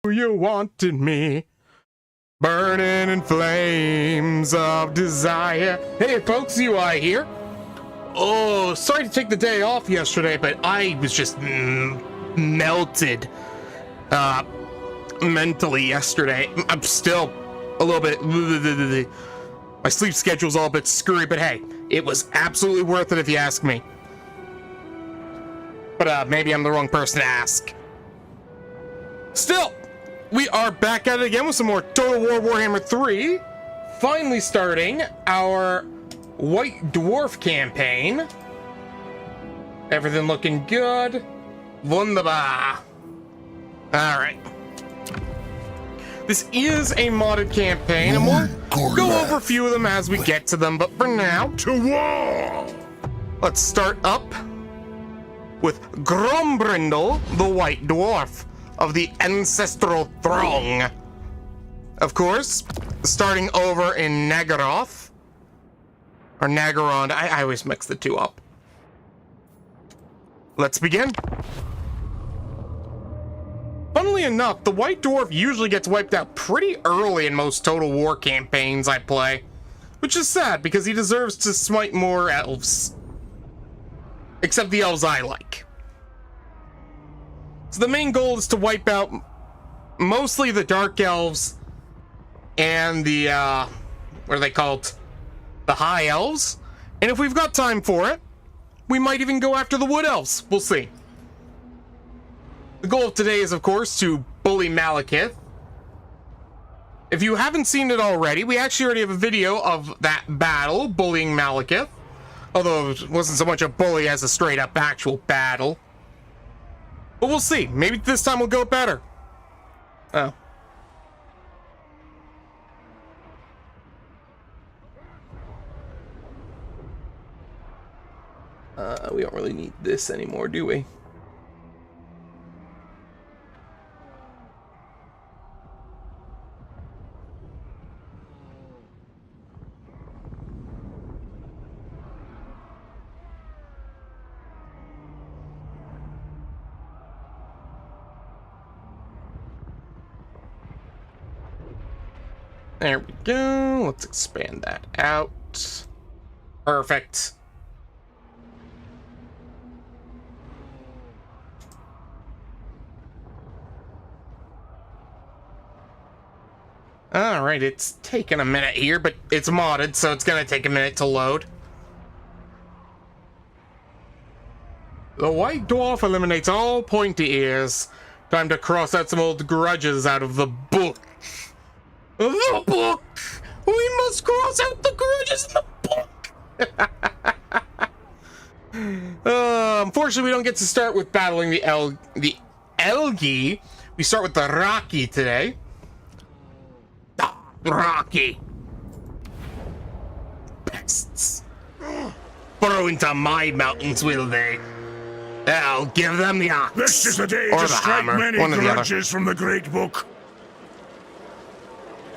You wanted me, burning in flames of desire. Hey folks, UI here. Oh, sorry to take the day off yesterday, but I was just melted mentally yesterday. I'm still a little bit, my sleep schedule's all a bit screwy, but hey, it was absolutely worth it if you ask me. But maybe I'm the wrong person to ask. Still, we are back at it again with some more Total War Warhammer 3. Finally starting our White Dwarf campaign. Everything looking good. Wunderbar. Alright. This is a modded campaign, and we'll go over a few of them as we get to them, but for now, to war! Let's start up with Grombrindle, the White Dwarf of the Ancestral Throng. Of course, starting over in Nagaroth, or Nagarond, I always mix the two up. Let's begin. Funnily enough, the White Dwarf usually gets wiped out pretty early in most Total War campaigns I play, which is sad because he deserves to smite more elves. Except the elves I like. So the main goal is to wipe out mostly the Dark Elves and the, what are they called? The High Elves. And if we've got time for it, we might even go after the Wood Elves. We'll see. The goal of today is, of course, to bully Malekith. If you haven't seen it already, we actually already have a video of that battle, bullying Malekith. Although it wasn't so much a bully as a straight-up actual battle. But we'll see. Maybe this time will go better. Oh. We don't really need this anymore, do we? There we go. Let's expand that out. Perfect. Alright, it's taking a minute here, but it's modded, so it's gonna take a minute to load. The White Dwarf eliminates all pointy ears. Time to cross out some old grudges out of the book. The book! We must cross out the grudges in the book! Unfortunately, we don't get to start with battling the Elgi. We start with the Rocky today. Rocky. Pests. Burrow into my mountains, will they? I'll give them the axe. This is the day or to the strike hammer. many One or the other. grudges from the great book.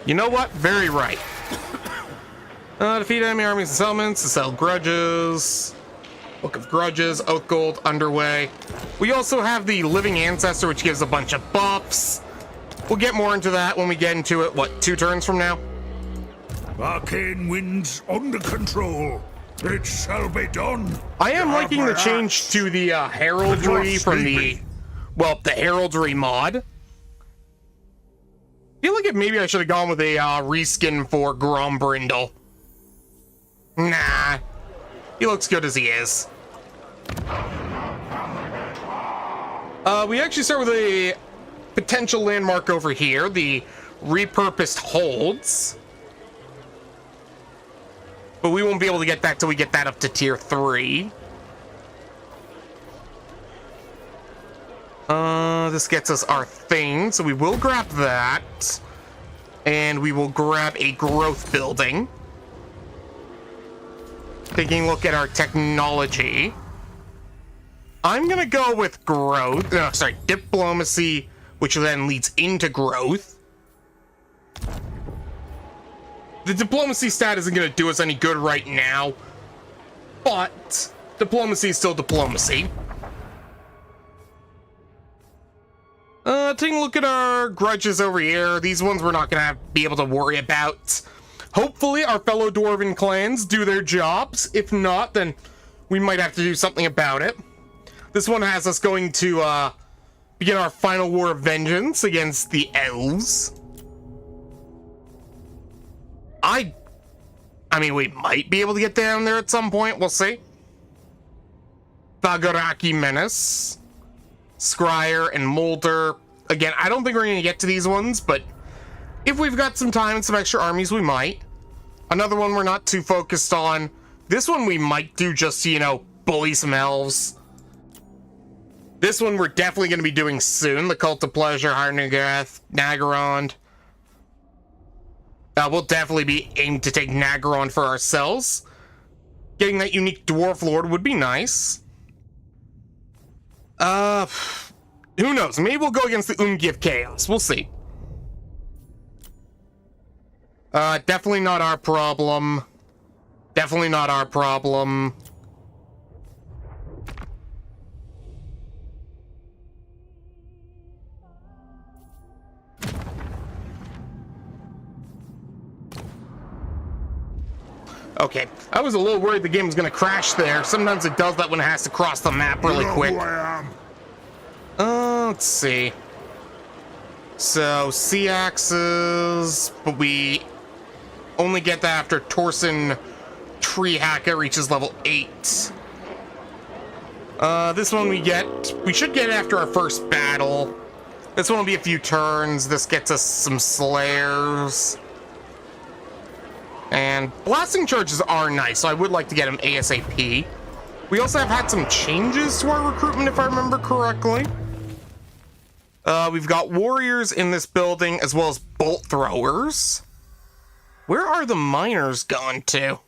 You know what? Very right. Defeat enemy armies and settlements to settle grudges. Book of Grudges, Oath Gold, underway. We also have the Living Ancestor, which gives a bunch of buffs. We'll get more into that when we get into it, what, 2 turns from now? Arcane winds under control. It shall be done. I am liking the change to the heraldry from the, well, the heraldry mod. I feel like maybe I should have gone with a reskin for Grombrindle. Nah, he looks good as he is. We actually start with a potential landmark over here, the repurposed holds. But we won't be able to get that till we get that up to tier 3. This gets us our thing, so we will grab that. And we will grab a growth building. Taking a look at our technology. I'm gonna go with growth, no, sorry, diplomacy, which then leads into growth. The diplomacy stat isn't gonna do us any good right now, but diplomacy is still diplomacy. Taking a look at our grudges over here. These ones we're not gonna be able to worry about. Hopefully our fellow Dwarven clans do their jobs. If not, then we might have to do something about it. This one has us going to begin our final war of vengeance against the elves. I mean, we might be able to get down there at some point. We'll see. Thagaraki Menace, Scryer, and Molder. Again, I don't think we're going to get to these ones, but if we've got some time and some extra armies, we might. Another one we're not too focused on. This one we might do just to, you know, bully some elves. This one we're definitely going to be doing soon. The Cult of Pleasure, Harnagath, Nagarond. We'll definitely be aimed to take Nagarond for ourselves. Getting that unique Dwarf Lord would be nice. Who knows? Maybe we'll go against the Ungi of Chaos. We'll see. Definitely not our problem. Definitely not our problem. Okay, I was a little worried the game was gonna crash there. Sometimes it does that when it has to cross the map really quick. Let's see. So, C-axes, but we only get that after Torsen Tree Hacker reaches level 8. This one we should get after our first battle. This one will be a few turns. This gets us some Slayers. And blasting charges are nice, so I would like to get them ASAP. We also have had some changes to our recruitment, if I remember correctly. We've got warriors in this building, as well as bolt throwers. Where are the miners gone to?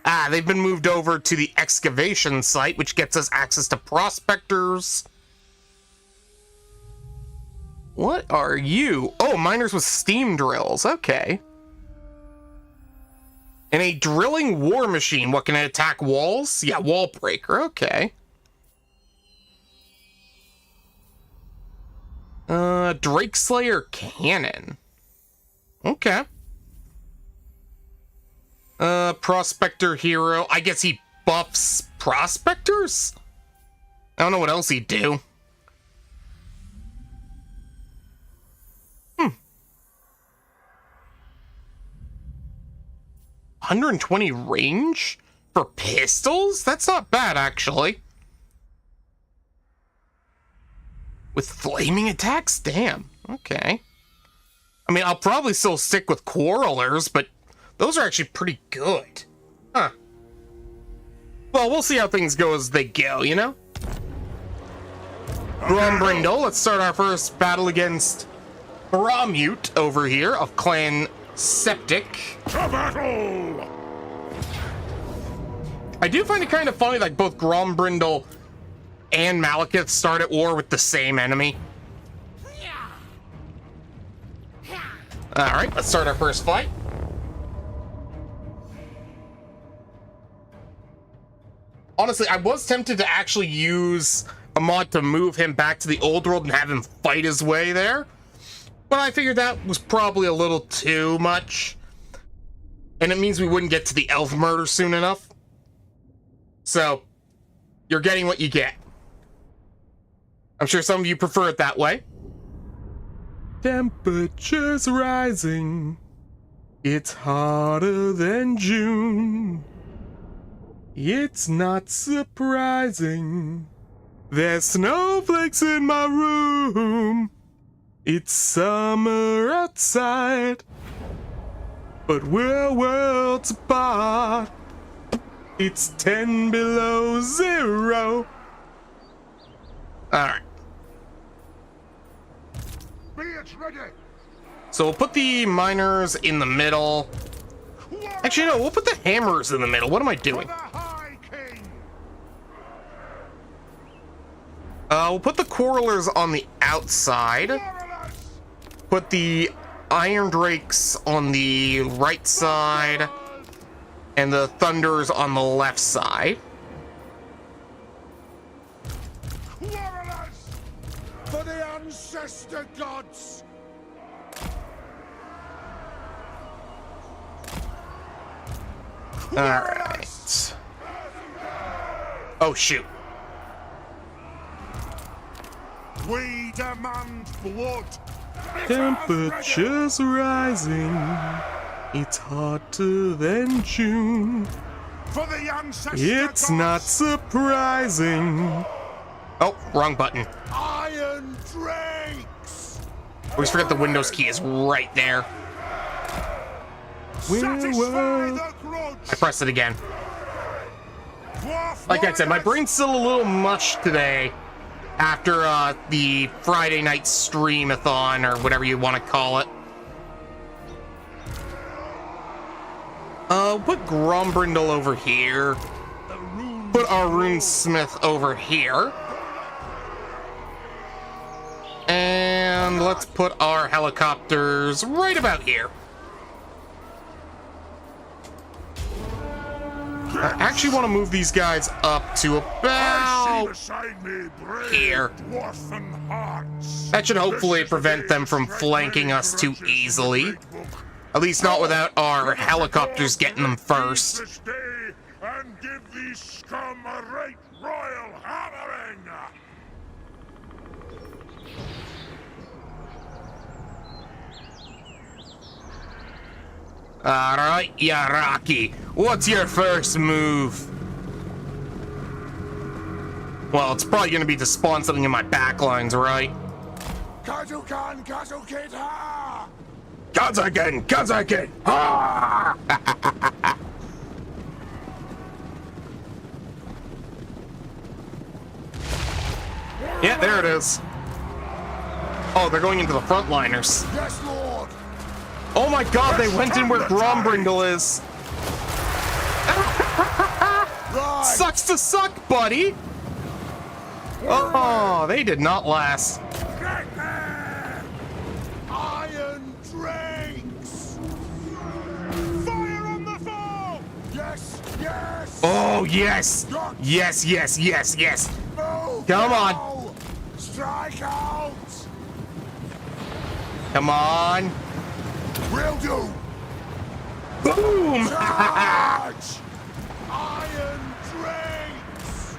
Ah, they've been moved over to the excavation site, which gets us access to prospectors. What are you? Oh, miners with steam drills. Okay. And a drilling war machine. What, can it attack walls? Yeah, wall breaker. Okay. Drake Slayer cannon. Okay. Prospector hero. I guess he buffs prospectors? I don't know what else he'd do. 120 range for pistols? That's not bad, actually. With flaming attacks? Damn. Okay. I mean, I'll probably still stick with quarrelers, but those are actually pretty good. Huh. Well, we'll see how things go as they go, you know? Grombrindle, let's start our first battle against Baramute over here of Clan Septic. To battle! I do find it kind of funny that both Grombrindle and Malekith start at war with the same enemy. Alright, let's start our first fight. Honestly, I was tempted to actually use a mod to move him back to the old world and have him fight his way there. But I figured that was probably a little too much. And it means we wouldn't get to the elf murder soon enough. So, you're getting what you get. I'm sure some of you prefer it that way. Temperatures rising. It's hotter than June. It's not surprising. There's snowflakes in my room. It's summer outside, but we're worlds apart. It's 10 below zero. Alright. Ready. So we'll put the miners in the middle. Actually, no, we'll put the hammers in the middle. What am I doing? We'll put the quarrelers on the outside. Put the iron drakes on the right side. And the thunders on the left side. Bless the gods! Alright. Oh, shoot. We demand blood! Temperatures rising. It's hotter than June. For the ancestor It's gods, not surprising. Oh, wrong button. Iron drakes! Always forget the Windows key is right there. Satisfy the grudge! I pressed it again. Dwarf Like I said, my warriors, brain's still a little mush today after the Friday night stream-a-thon, or whatever you want to call it. Put Grombrindle over here. Put our runesmith over here. And let's put our helicopters right about here. I actually want to move these guys up to I about see beside me brave here. dwarfen hearts. That should hopefully This is prevent the them from strike flanking many us too grudges in the easily. great book. At least not without our helicopters getting them first. This day and give these scum a right royal hammering. Alright, Yaraki. What's your first move? Well, it's probably going to be to spawn something in my backlines, right? Kazukan, Kazukit, ha! Kazakin! Kazakin! Ah! Yeah, there it is. Oh, they're going into the frontliners. Yes, Lord. Oh my god, they went in where Grombrindle is. Right. Sucks to suck, buddy. Oh, they did not last. Iron drakes. Fire on the foe. Yes, yes. Oh, yes. Yes, yes, yes, yes. Move Come on. now. Strike out. Come on. Will do. Boom. Charge. Iron drakes.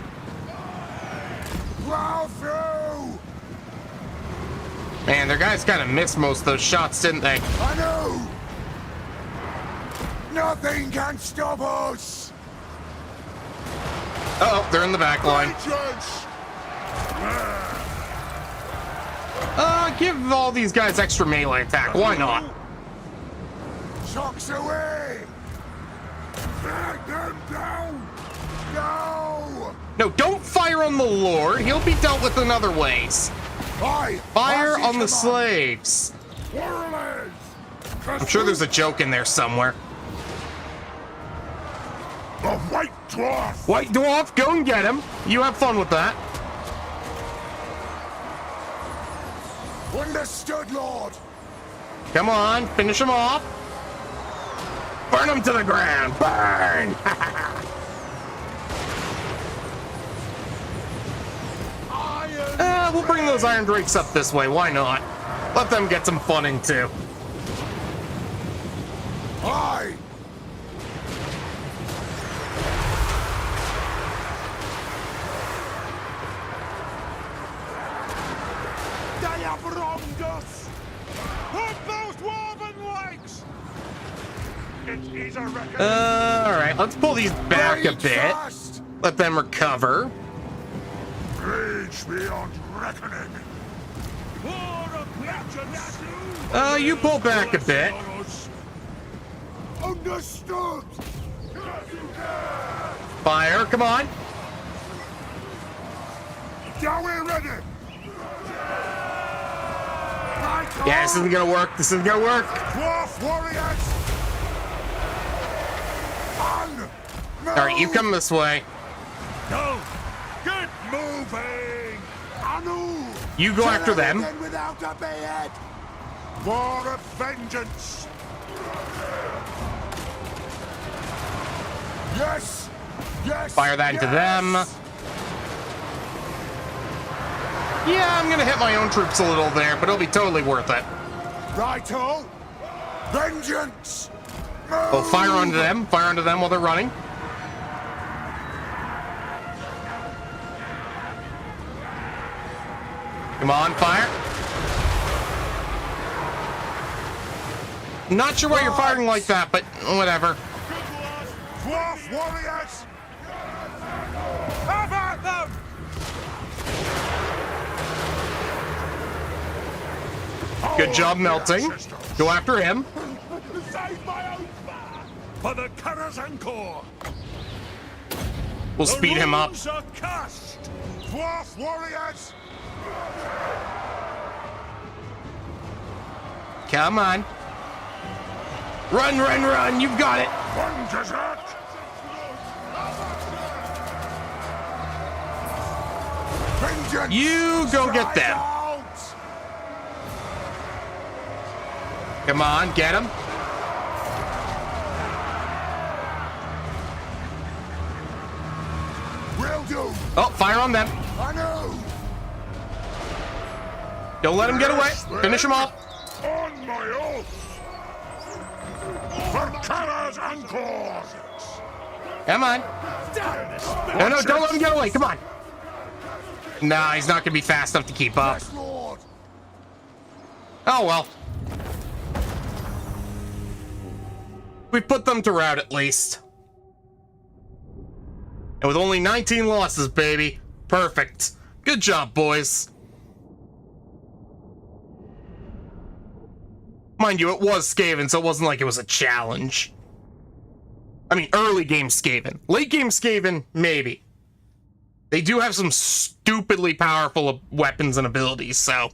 Plow through. Man, their guys kind of missed most of those shots, didn't they? I know. Nothing can stop us. Uh-oh, they're in the back line. Vengeance. Give all these guys extra melee attack. Why not? Shocks away. Drag them down. No. No, don't fire on the Lord. He'll be dealt with in other ways. Aye. Fire Marcy, on the come slaves. Warriors. I'm sure there's a joke in there somewhere. The White Dwarf. White Dwarf, go and get him. You have fun with that. Understood, Lord. Come on, finish him off. Burn him to the ground. Burn. Iron. We'll bring those Iron Drakes up this way. Why not? Let them get some fun in too. Aye. They have wronged us. Hurt those dwarven legs. It is a record. Alright, let's pull these back a Rage bit. fast. Let them recover. Rage beyond reckoning. You pull back a bit. Understood. Fire, come on. Are we ready? Yeah, this isn't gonna work. This isn't gonna work. Dwarf warriors. On. Alright, you come this way. Go. Get moving. Anu. You go after them. Without a bayhead. War of vengeance. Yes. Yes. Fire that into them. Yeah, I'm gonna hit my own troops a little there, but it'll be totally worth it. Righto! Vengeance! Oh, fire onto them. Fire onto them while they're running. Come on, fire. Not sure why you're firing like that, but whatever. Dwarf warriors! Have at them! Good job melting. Go after him. Save my own for the Karazankor! We'll speed him up. The rules are cast! Dwarf warriors! Come on. Run, run, run. You've got it. One dessert! Vengeance! You go get them. Out! Come on, get him. Will do! Oh, fire on them. I know! Don't let him get away. Finish him off. On my oath! For Karazankor! Come on. No, no, don't let him get away. Come on. Nah, he's not going to be fast enough to keep up. Yes, Lord! Oh, well. We put them to rout at least. And with only 19 losses, baby. Perfect. Good job, boys. Mind you, it was Skaven, so it wasn't like it was a challenge. I mean, early game Skaven. Late game Skaven, maybe. They do have some stupidly powerful weapons and abilities, so...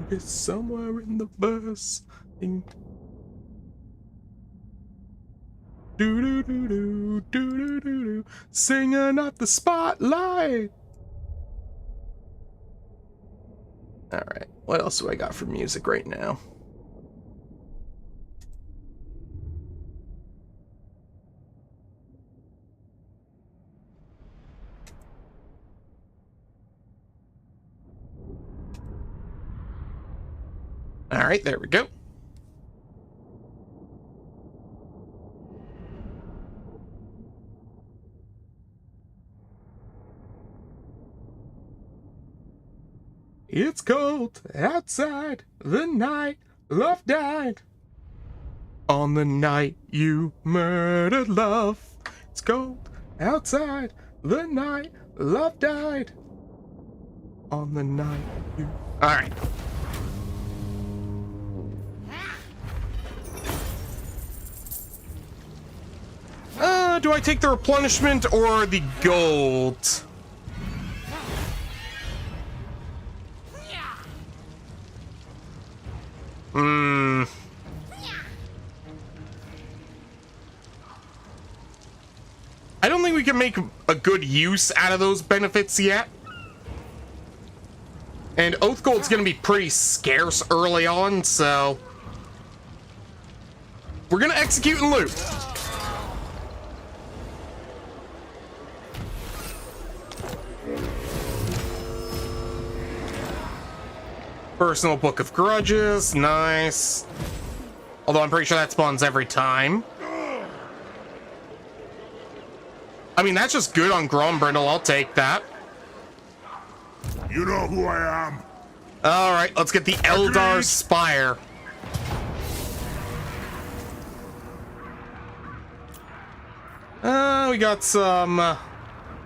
It's somewhere in the verse. Do do do do do do do, singing up the spotlight. All right, what else do I got for music right now? All right, there we go. It's cold outside, the night love died. On the night you murdered love. It's cold outside, the night love died. On the night you... Alright. Do I take the replenishment or the gold? I don't think we can make a good use out of those benefits yet. And Oath Gold's gonna be pretty scarce early on, so... we're gonna execute and loot. Personal Book of Grudges, nice. Although I'm pretty sure that spawns every time. I mean, that's just good on Grombrindle, I'll take that. You know who I am. Alright, let's get the Eldar Spire. We got some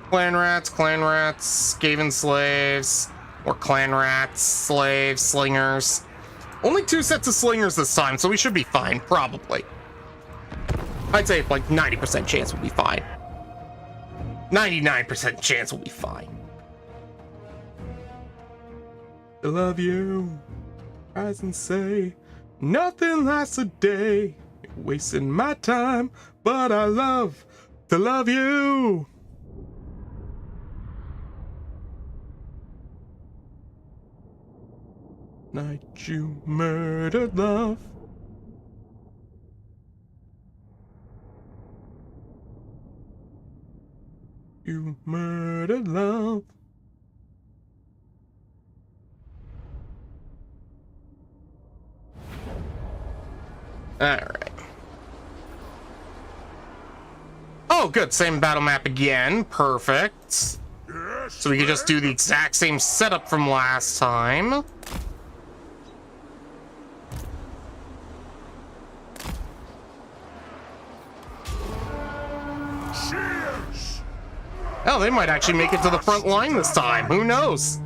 clan rats, Skaven slaves, or clan rats, slaves, slingers. Only 2 sets of slingers this time, so we should be fine, probably. I'd say like 90% chance we'll be fine. 99% chance we'll be fine. I love you. Rise and say, nothing lasts a day. Wasting my time, but I love to love you. Night you murdered love. You murdered love. Alright. Oh, good. Same battle map again. Perfect. Yes, So we can just do the exact same setup from last time. cheers! Oh, they might actually make it to the front line this time. Who knows?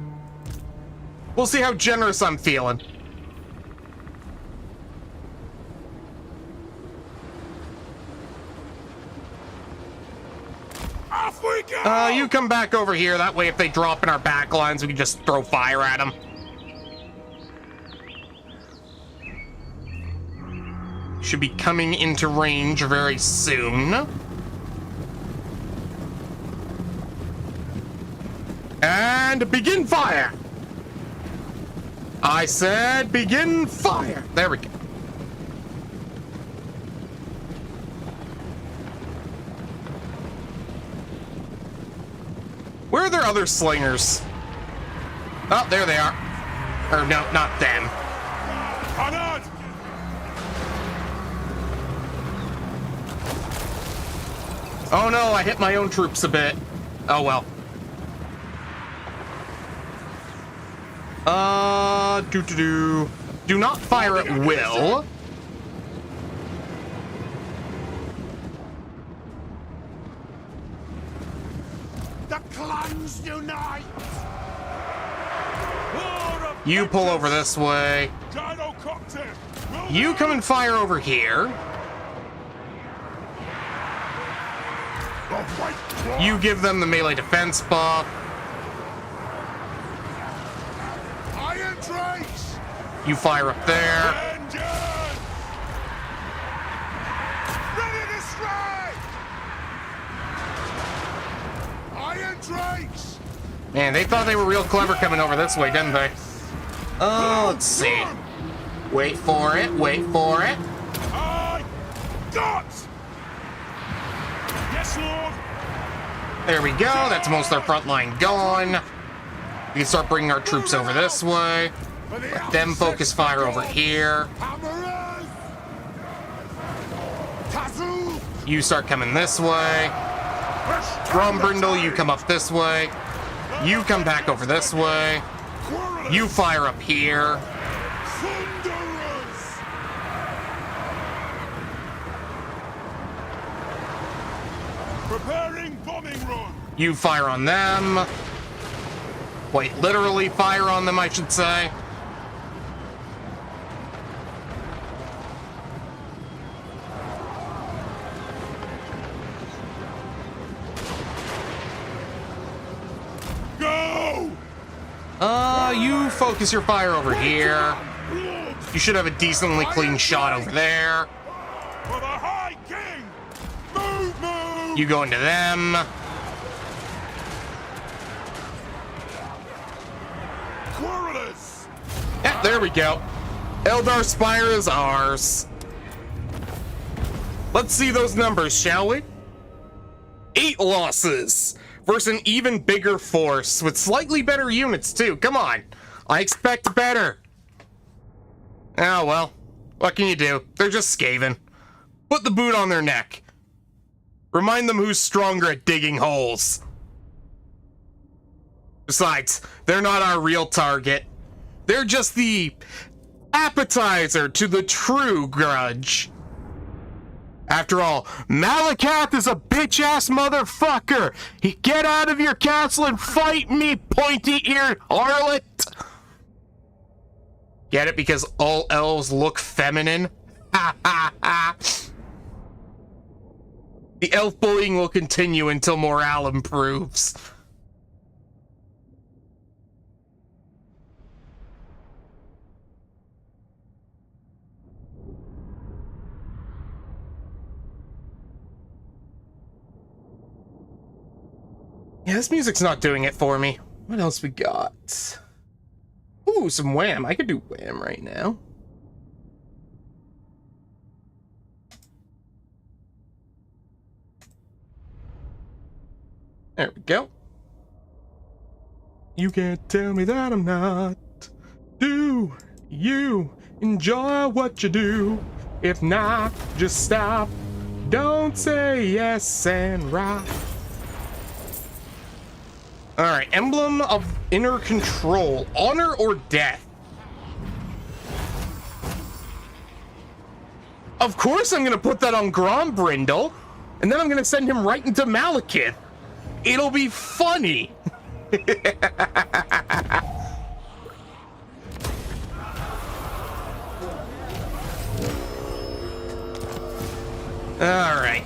We'll see how generous I'm feeling. Off we go! You come back over here. That way, if they drop in our back lines, we can just throw fire at them. Should be coming into range very soon. And begin fire! I said begin fire! There we go. Where are their other slingers? Oh, there they are. Or no, not them. Come on! Oh no, I hit my own troops a bit. Oh well. Do not fire at will. The clans unite! You pull over this way. Gyrocopter! You come and fire over here. You give them the melee defense buff. Iron Trace! You fire up there. Vengeance! Ready to strike! Iron Trace! Man, they thought they were real clever coming over this way, didn't they? Let's see. Wait for it, wait for it. I got! Yes, Lord! There we go, that's most of their front line gone. We can start bringing our troops over this way. Let them focus fire over here. Hammerers! Tazu! You start coming this way. Grumbrindle, you come up this way. You come back over this way. You fire up here. Thunderers! Preparing bombing run! You fire on them. Quite literally fire on them, I should say. Go! You focus your fire over here. You should have a decently clean shot over there. For the High King! Move, move! You go into them. Quarrelers! Yeah, there we go. Eldar Spire is ours. Let's see those numbers, shall we? 8 losses versus an even bigger force with slightly better units too. Come on. I expect better. Oh well. What can you do? They're just Skaven. Put the boot on their neck. Remind them who's stronger at digging holes. Besides, they're not our real target. They're just the appetizer to the true grudge. After all, Malakath is a bitch-ass motherfucker. Get out of your castle and fight me, pointy-eared harlot. Get it? Because all elves look feminine? Ha ha ha. The elf bullying will continue until morale improves. Yeah, this music's not doing it for me. What else we got? Ooh, some Wham. I could do Wham right now. There we go. You can't tell me that I'm not. Do you enjoy what you do? If not, just stop. Don't say yes and right. Alright, emblem of inner control. Honor or death? Of course I'm gonna put that on Grombrindle, and then I'm gonna send him right into Malekith. It'll be funny. Alright.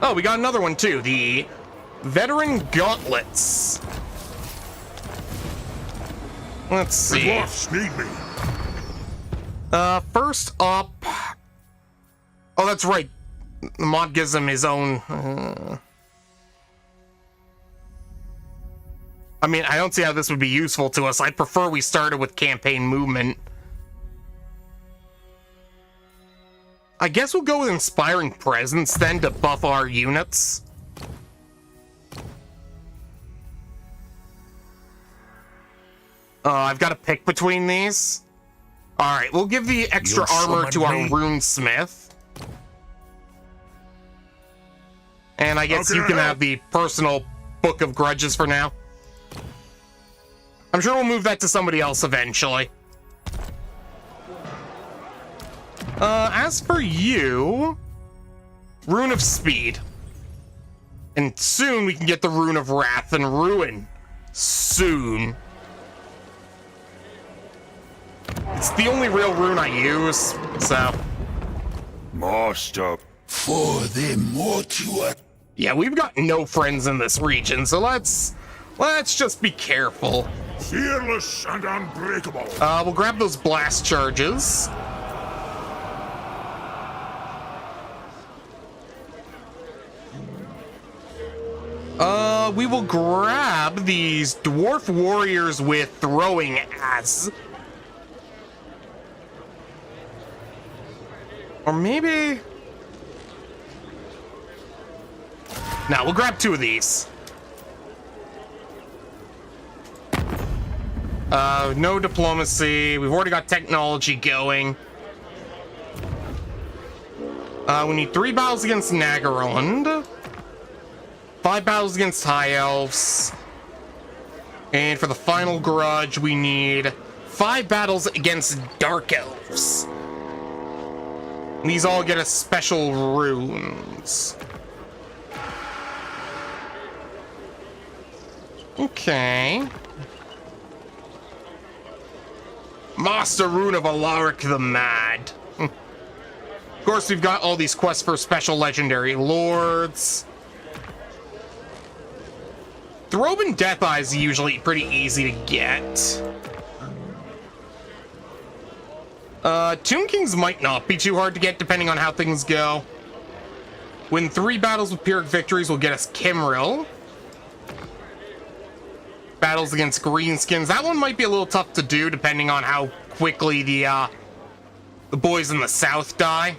Oh, we got another one too. The Veteran Gauntlets. Let's see. The Dwarfs need me. First up... Oh, that's right. The mod gives him his own... I mean, I don't see how this would be useful to us. I'd prefer we started with campaign movement. I guess we'll go with Inspiring Presence then to buff our units. I've got to pick between these. Alright, we'll give the extra armor to our Runesmith. And I guess you can have the personal Book of Grudges for now. I'm sure we'll move that to somebody else eventually. As for you, Rune of Speed. And soon we can get the Rune of Wrath and Ruin. Soon. It's the only real rune I use, so... Master. For the mortuary. Yeah, we've got no friends in this region, so let's just be careful. Fearless and unbreakable. We'll grab those blast charges. We will grab these dwarf warriors with throwing as. Or maybe... No, we'll grab two of these. No diplomacy. We've already got technology going. We need 3 battles against Nagaroland. 5 battles against High Elves. And for the final grudge, we need 5 battles against Dark Elves. And these all get us special runes. Okay. Master Rune of Alaric the Mad. Of course, we've got all these quests for special legendary lords. Throbin Death Eye is usually pretty easy to get. Tomb Kings might not be too hard to get depending on how things go. Win 3 battles with Pyrrhic victories will get us Kimril. Battles against Greenskins. That one might be a little tough to do depending on how quickly the boys in the south die.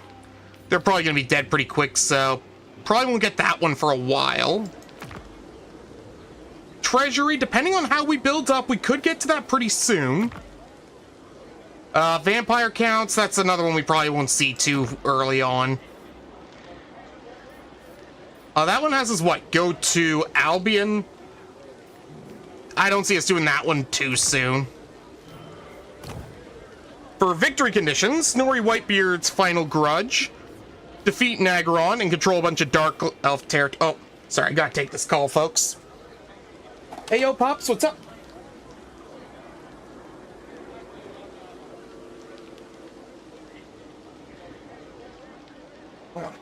They're probably going to be dead pretty quick, so probably won't get that one for a while. Treasury, depending on how we build up, we could get to that pretty soon. Vampire counts, that's another one we probably won't see too early on. That one has us what? Go to Albion? I don't see us doing that one too soon. For victory conditions, Snorri Whitebeard's final grudge. Defeat Nagaron and control a bunch of Dark Elf territory. Oh, sorry, I gotta take this call, folks. Hey, yo, Pops, what's up? Well.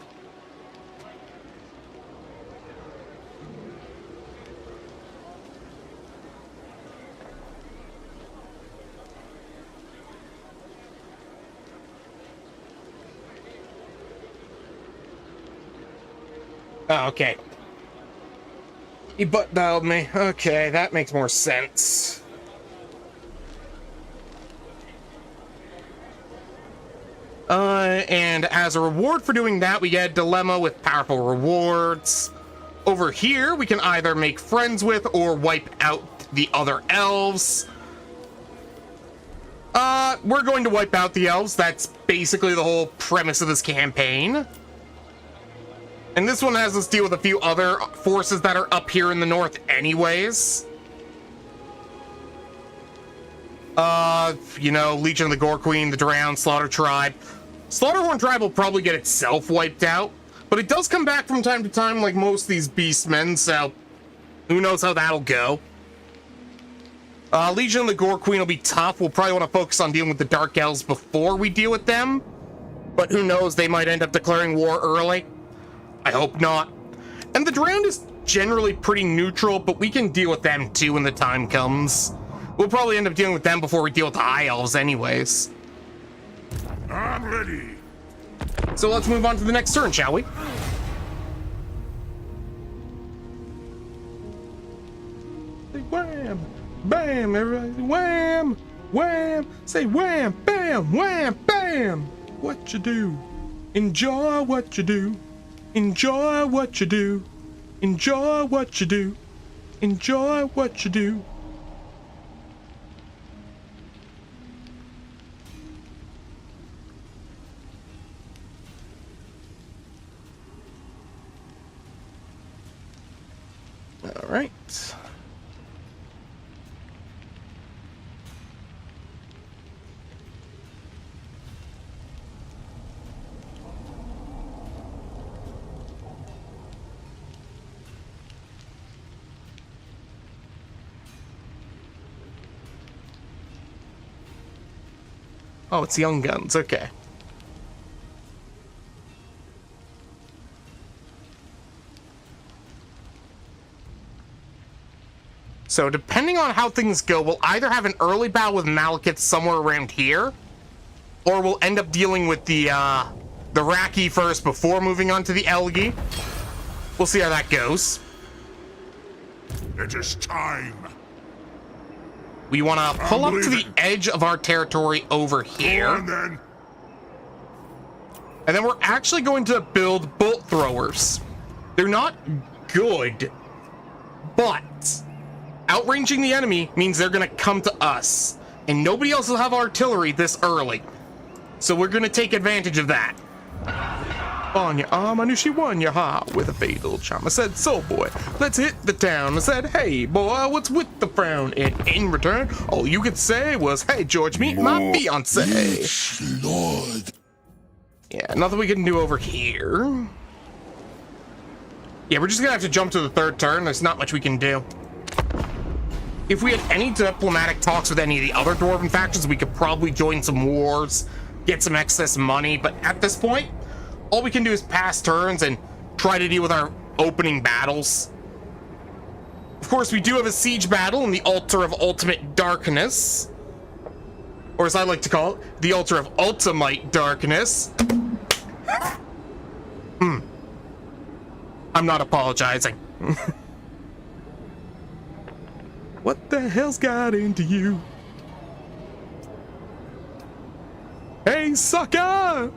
Oh, okay. He butt dialed me. Okay, that makes more sense. And as a reward for doing that, we get a dilemma with powerful rewards. Over here, we can either make friends with or wipe out the other elves. We're going to wipe out the elves. That's basically the whole premise of this campaign. And this one has us deal with a few other forces that are up here in the north anyways. You know, Legion of the Gore Queen, the Drowned, Slaughter Tribe. Slaughterhorn Tribe will probably get itself wiped out, but it does come back from time to time like most of these beastmen, so who knows how that'll go. Legion of the Gore Queen will be tough. We'll probably want to focus on dealing with the Dark Elves before we deal with them, but who knows, they might end up declaring war early. I hope not. And the Drowned is generally pretty neutral, but we can deal with them too when the time comes. We'll probably end up dealing with them before we deal with the High Elves anyways. I'm ready. So let's move on to the next turn, shall we? Say wham, bam, everybody. Wham, wham. Say wham, bam, wham, bam. What you do? Enjoy what you do. Enjoy what you do. Enjoy what you do. Enjoy what you do. All right. Oh, it's Young Guns, okay. So depending on how things go, we'll either have an early battle with Malekith somewhere around here, or we'll end up dealing with the Raki first before moving on to the Elgi. We'll see how that goes. It is time. We want to pull up to the edge of our territory over here. And then And then we're actually going to build bolt throwers. They're not good, but outranging the enemy means they're going to come to us. And nobody else will have artillery this early. So we're going to take advantage of that. On your arm, I knew she won your heart with a fatal charm. I said, so boy, let's hit the town. I said, hey boy, what's with the frown? And in return, all you could say was, hey George, meet my fiance. Yes, Lord. Yeah, nothing we can do over here. Yeah, we're just gonna have to jump to the third turn. There's not much we can do. If we had any diplomatic talks with any of the other Dwarven factions, we could probably join some wars, get some excess money, but at this point, all we can do is pass turns and try to deal with our opening battles. Of course, we do have a siege battle in the Altar of Ultimate Darkness. Or as I like to call it, the Altar of Ultimate Darkness. I'm not apologizing. What the hell's got into you? Hey, sucker!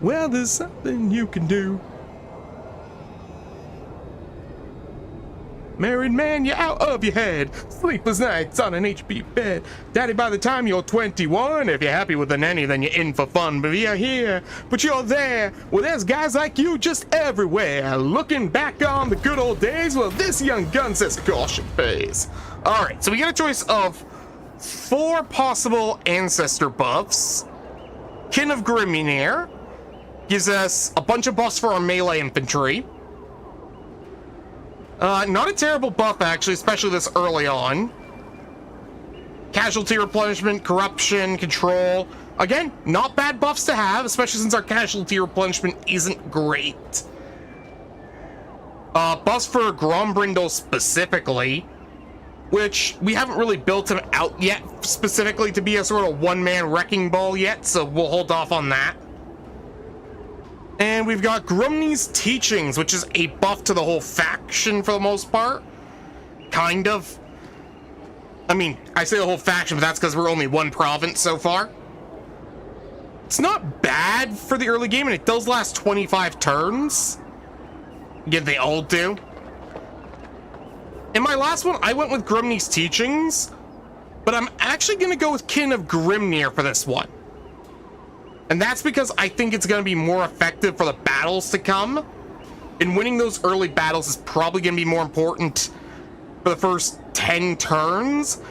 Well, there's something you can do. Married man, you're out of your head. Sleepless nights on an HP bed. Daddy, by the time you're 21, if you're happy with a nanny, then you're in for fun. But you're here, but you're there. Well, there's guys like you just everywhere. Looking back on the good old days, well, this young gun says caution phase. All right, so we got a choice of 4 possible ancestor buffs. Kin of Grimnir gives us a bunch of buffs for our melee infantry. Not a terrible buff, actually, especially this early on. Casualty replenishment, corruption, control. Again, not bad buffs to have, especially since our casualty replenishment isn't great. Buffs for Grombrindle specifically, which we haven't really built him out yet, specifically to be a sort of one-man wrecking ball yet, so we'll hold off on that. And we've got Grumny's Teachings, which is a buff to the whole faction for the most part. Kind of. I mean, I say the whole faction, but that's because we're only one province so far. It's not bad for the early game, and it does last 25 turns. Again, they all do. In my last one, I went with Grimnir's teachings, but I'm actually going to go with Kin of Grimnir for this one. And that's because I think it's going to be more effective for the battles to come. And winning those early battles is probably going to be more important for the first 10 turns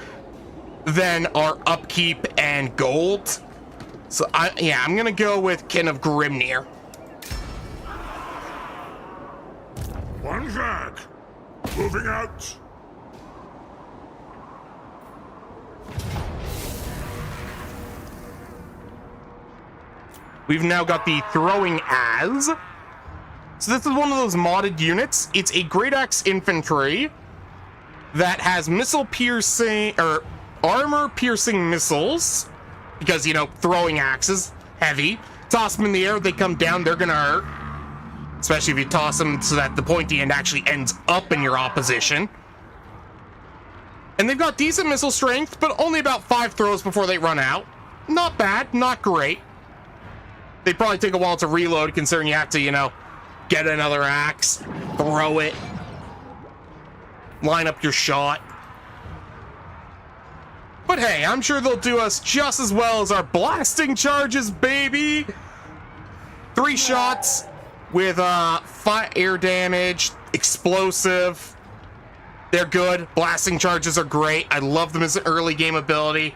than our upkeep and gold. So, I'm going to go with Kin of Grimnir. One back. Moving out. We've now got the Throwing As. So this is one of those modded units. It's a Great Axe Infantry that has missile piercing, or armor piercing missiles. Because, you know, throwing axes, heavy. Toss them in the air, they come down, they're gonna hurt. Especially if you toss them so that the pointy end actually ends up in your opposition. And they've got decent missile strength, but only about 5 throws before they run out. Not bad, not great. They probably take a while to reload, considering you have to, you know, get another axe, throw it, line up your shot. But hey, I'm sure they'll do us just as well as our blasting charges, baby! 3 shots with fire damage, explosive. They're good. Blasting charges are great. I love them as an early game ability.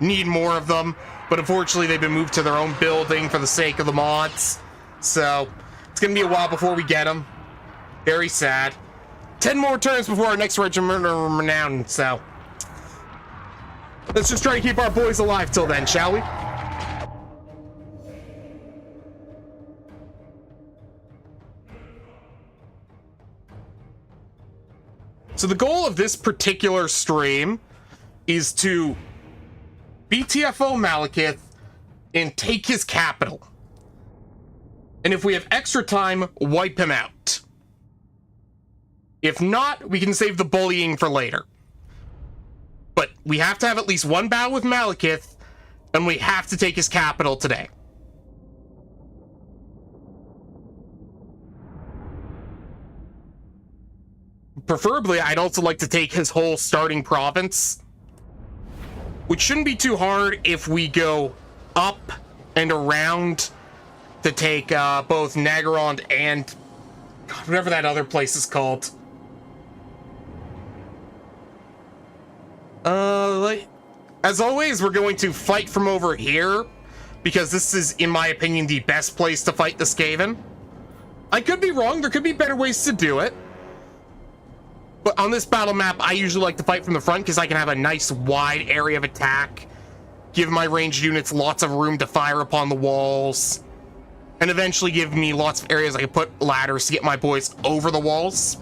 Need more of them. But unfortunately, they've been moved to their own building for the sake of the mods. So, it's going to be a while before we get them. Very sad. 10 more turns before our next Regiment of Renown, so... let's just try to keep our boys alive till then, shall we? So the goal of this particular stream is to BTFO Malekith and take his capital. And if we have extra time, wipe him out. If not, we can save the bullying for later. But we have to have at least one battle with Malekith, and we have to take his capital today. Preferably, I'd also like to take his whole starting province, which shouldn't be too hard if we go up and around to take both Nagarond and God, whatever that other place is called. As always, we're going to fight from over here, because this is, in my opinion, the best place to fight the Skaven. I could be wrong, there could be better ways to do it. But on this battle map, I usually like to fight from the front, because I can have a nice wide area of attack, give my ranged units lots of room to fire upon the walls, and eventually give me lots of areas I can put ladders to get my boys over the walls.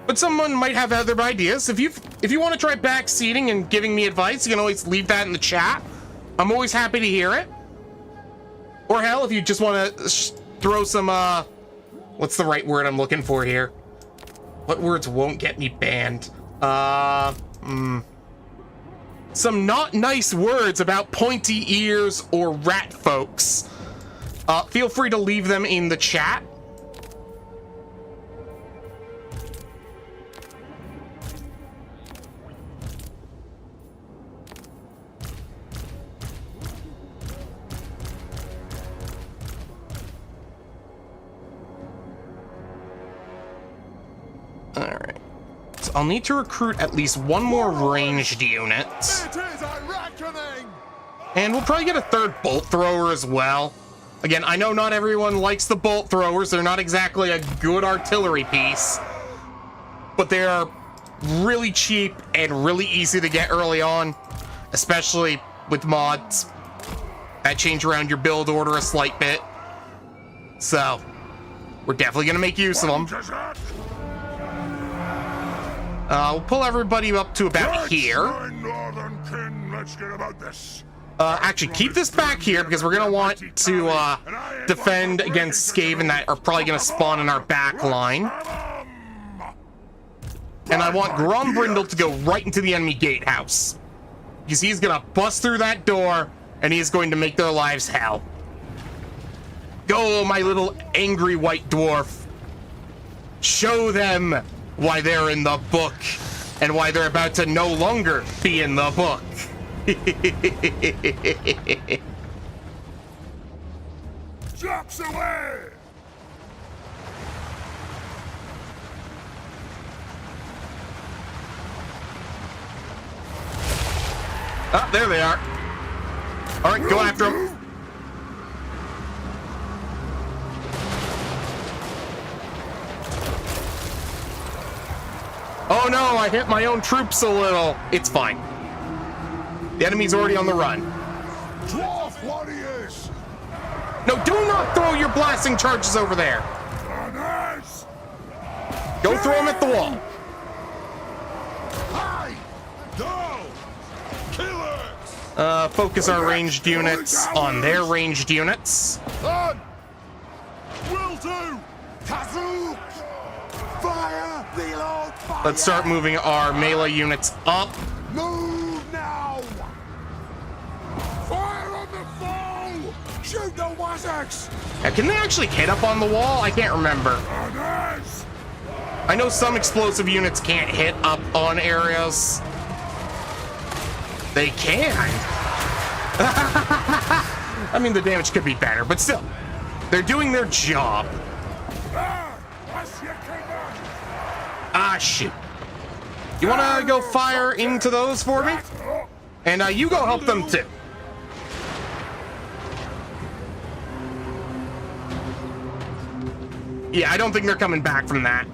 But someone might have other ideas. If you want to try backseating and giving me advice, you can always leave that in the chat. I'm always happy to hear it. Or hell, if you just want to throw some, what's the right word I'm looking for here? What words won't get me banned? Some not nice words about pointy ears or rat folks. Feel free to leave them in the chat. Alright. So I'll need to recruit at least one more ranged unit. It is a reckoning! And we'll probably get a third bolt thrower as well. Again, I know not everyone likes the bolt throwers. They're not exactly a good artillery piece. But they are really cheap and really easy to get early on. Especially with mods that change around your build order a slight bit. So, we're definitely going to make use of them. We'll pull everybody up to about here. Let's get about this. Actually, keep this back here because we're going to want to defend against Skaven that are probably going to spawn in our back line. And I want Grombrindle to go right into the enemy gatehouse, because he's going to bust through that door and he's going to make their lives hell. Go, my little angry white dwarf. Show them why they're in the book and why they're about to no longer be in the book. Jocks away! Oh, there they are. All right, go after them. Oh no, I hit my own troops a little. It's fine. The enemy's already on the run. Dwarf warriors! No, do not throw your blasting charges over there. Runners! Go throw them at the wall. Hi! No! Killers! Focus our ranged units on their ranged units. On! Will do! Kazook! Fire! Reload! Fire! Let's start moving our melee units up. Move now! Fire on the foe! Shoot the Wazzocks! Now, can they actually hit up on the wall? I can't remember. Runners! I know some explosive units can't hit up on areas. They can. I mean, the damage could be better, but still, they're doing their job. Ah, shoot. You want to go fire into those for me? And you go help them too. Yeah, I don't think they're coming back from that.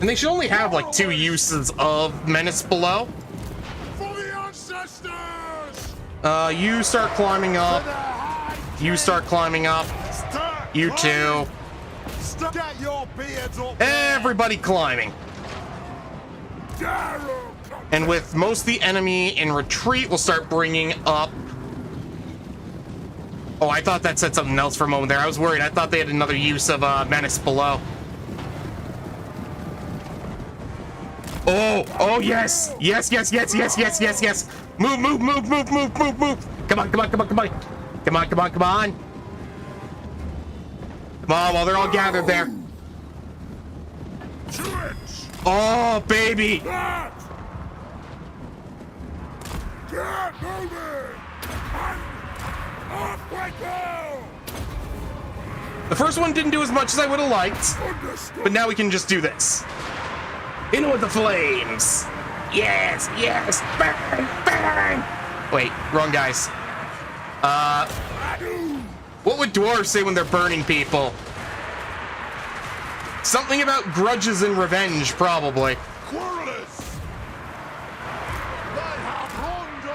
And they should only have like 2 uses of Menace Below. For the ancestors! You start climbing up. You start climbing up. You too. Get your beards up! Everybody climbing. And with most of the enemy in retreat, we'll start bringing up. Oh, I thought that said something else for a moment there. I was worried. I thought they had another use of Menace Below. Oh, yes. Yes. Move. Come on. Come on, while they're all gathered there. Oh, baby. Get moving! Off we go! The first one didn't do as much as I would have liked, but now we can just do this. In with the flames. Yes. Bang. Wait, wrong guys. What would dwarves say when they're burning people? Something about grudges and revenge, probably. Quarrelers! They have wronged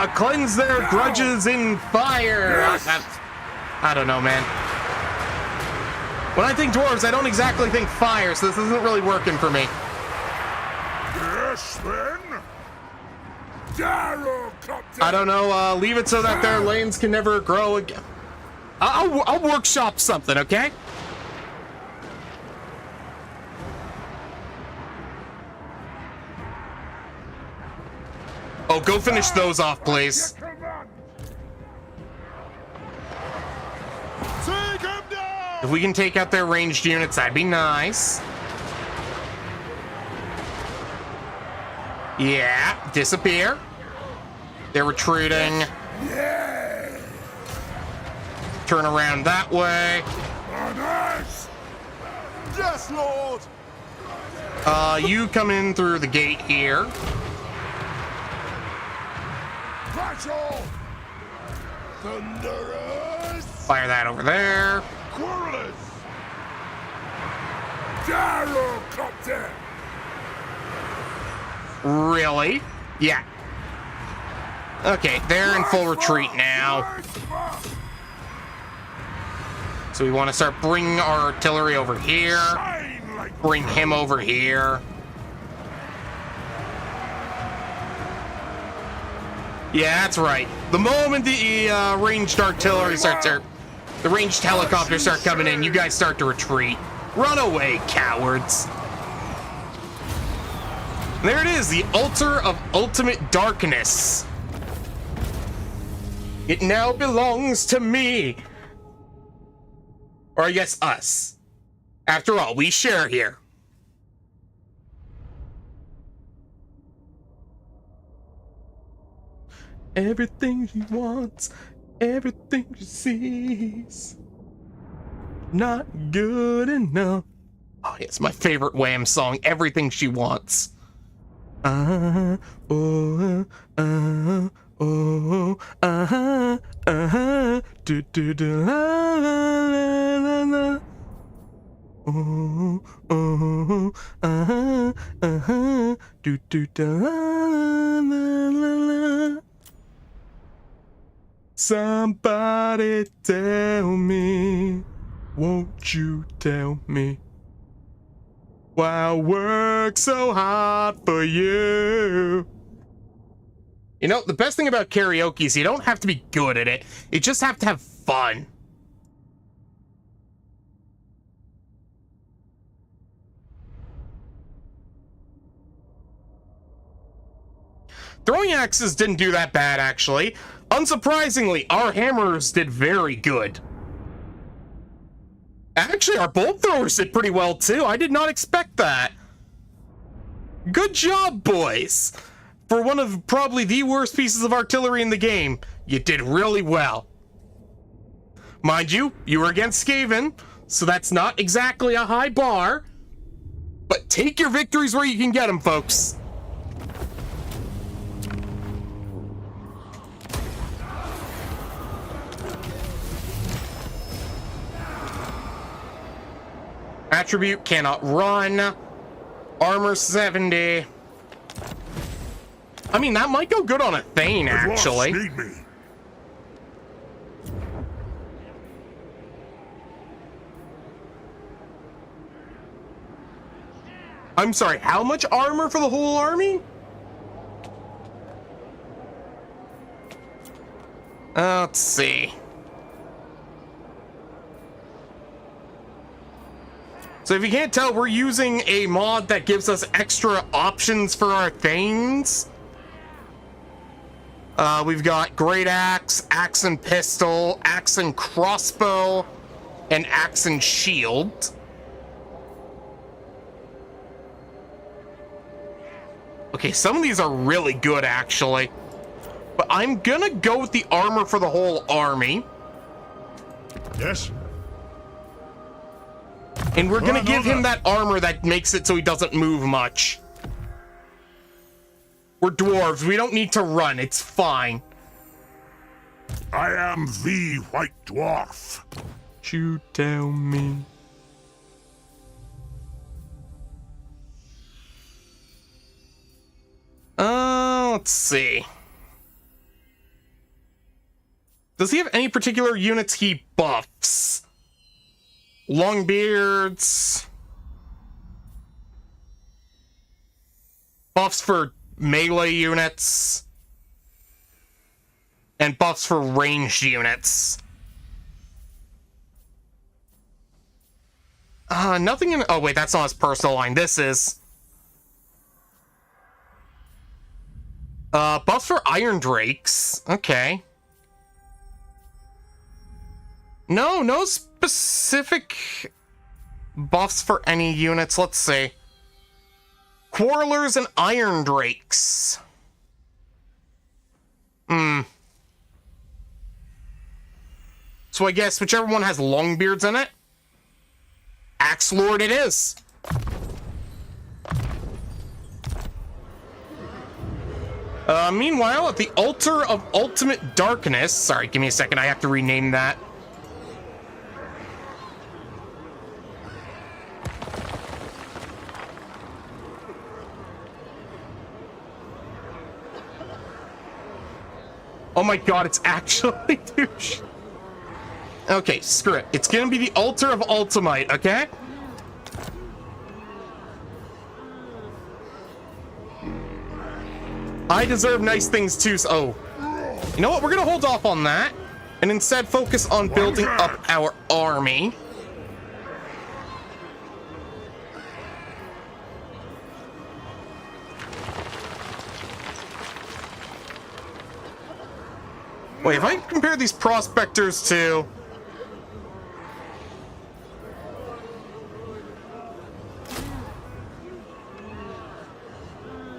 us! Cleanse their grudges in fire. Yes. I don't know, man. When I think dwarves, I don't exactly think fire, so this isn't really working for me. Yes, then. Darrow, I don't know. Leave it so that their lanes can never grow again. I'll workshop something, okay? Oh, go finish those off, please. Take him down! If we can take out their ranged units, that'd be nice. Yeah, disappear. They're retreating. Yeah! Turn around that way. Runners! Yes, Lord! You come in through the gate here. Battle! Thunderers! Fire that over there. Quarrelers! Darrow, Captain! Really? Yeah. Okay, they're in full retreat now. So we want to start bringing our artillery over here. Bring him over here. Yeah, that's right. The moment the ranged artillery starts, the ranged helicopters start coming in, you guys start to retreat. Run away, cowards. There it is, the altar of ultimate darkness. It now belongs to me. Or I guess us. After all, we share here. Everything she wants, everything she sees. Not good enough. Oh, it's my favorite Wham song, Everything She Wants. Oh, oh, do do do la la la la. Do do do la la la la. Somebody tell me, won't you tell me, why I work so hard for you? You know, the best thing about karaoke is you don't have to be good at it. You just have to have fun. Throwing axes didn't do that bad, actually. Unsurprisingly, our hammers did very good. Actually, our bolt throwers did pretty well, too. I did not expect that. Good job, boys. For one of probably the worst pieces of artillery in the game, you did really well. Mind you, you were against Skaven, so that's not exactly a high bar. But take your victories where you can get them, folks. Attribute cannot run. Armor 70. I mean, that might go good on a Thane, actually. Need me. I'm sorry, how much armor for the whole army? Let's see. So if you can't tell, we're using a mod that gives us extra options for our Thanes. We've got Great Axe, Axe and Pistol, Axe and Crossbow, and Axe and Shield. Okay, some of these are really good, actually. But I'm gonna go with the armor for the whole army. Yes? And we're gonna give him that armor that makes it so he doesn't move much. We're dwarves, we don't need to run, it's fine. I am the White Dwarf. You tell me. Let's see. Does he have any particular units he buffs? Longbeards. Buffs for melee units. And buffs for ranged units. Nothing in... Oh, wait, that's not his personal line. This is... buffs for Iron Drakes. Okay. No specific buffs for any units. Let's see. Quarrelers and Iron Drakes. So I guess whichever one has Longbeards in it. Axe Lord it is. Meanwhile, at the Altar of Ultimate Darkness... Sorry, give me a second. I have to rename that. Oh my god, it's actually douche. Okay, screw it. It's gonna be the Altar of Ultimate, okay? I deserve nice things too, so... Oh. You know what? We're gonna hold off on that. And instead focus on building up our army. Wait, if I compare these prospectors to...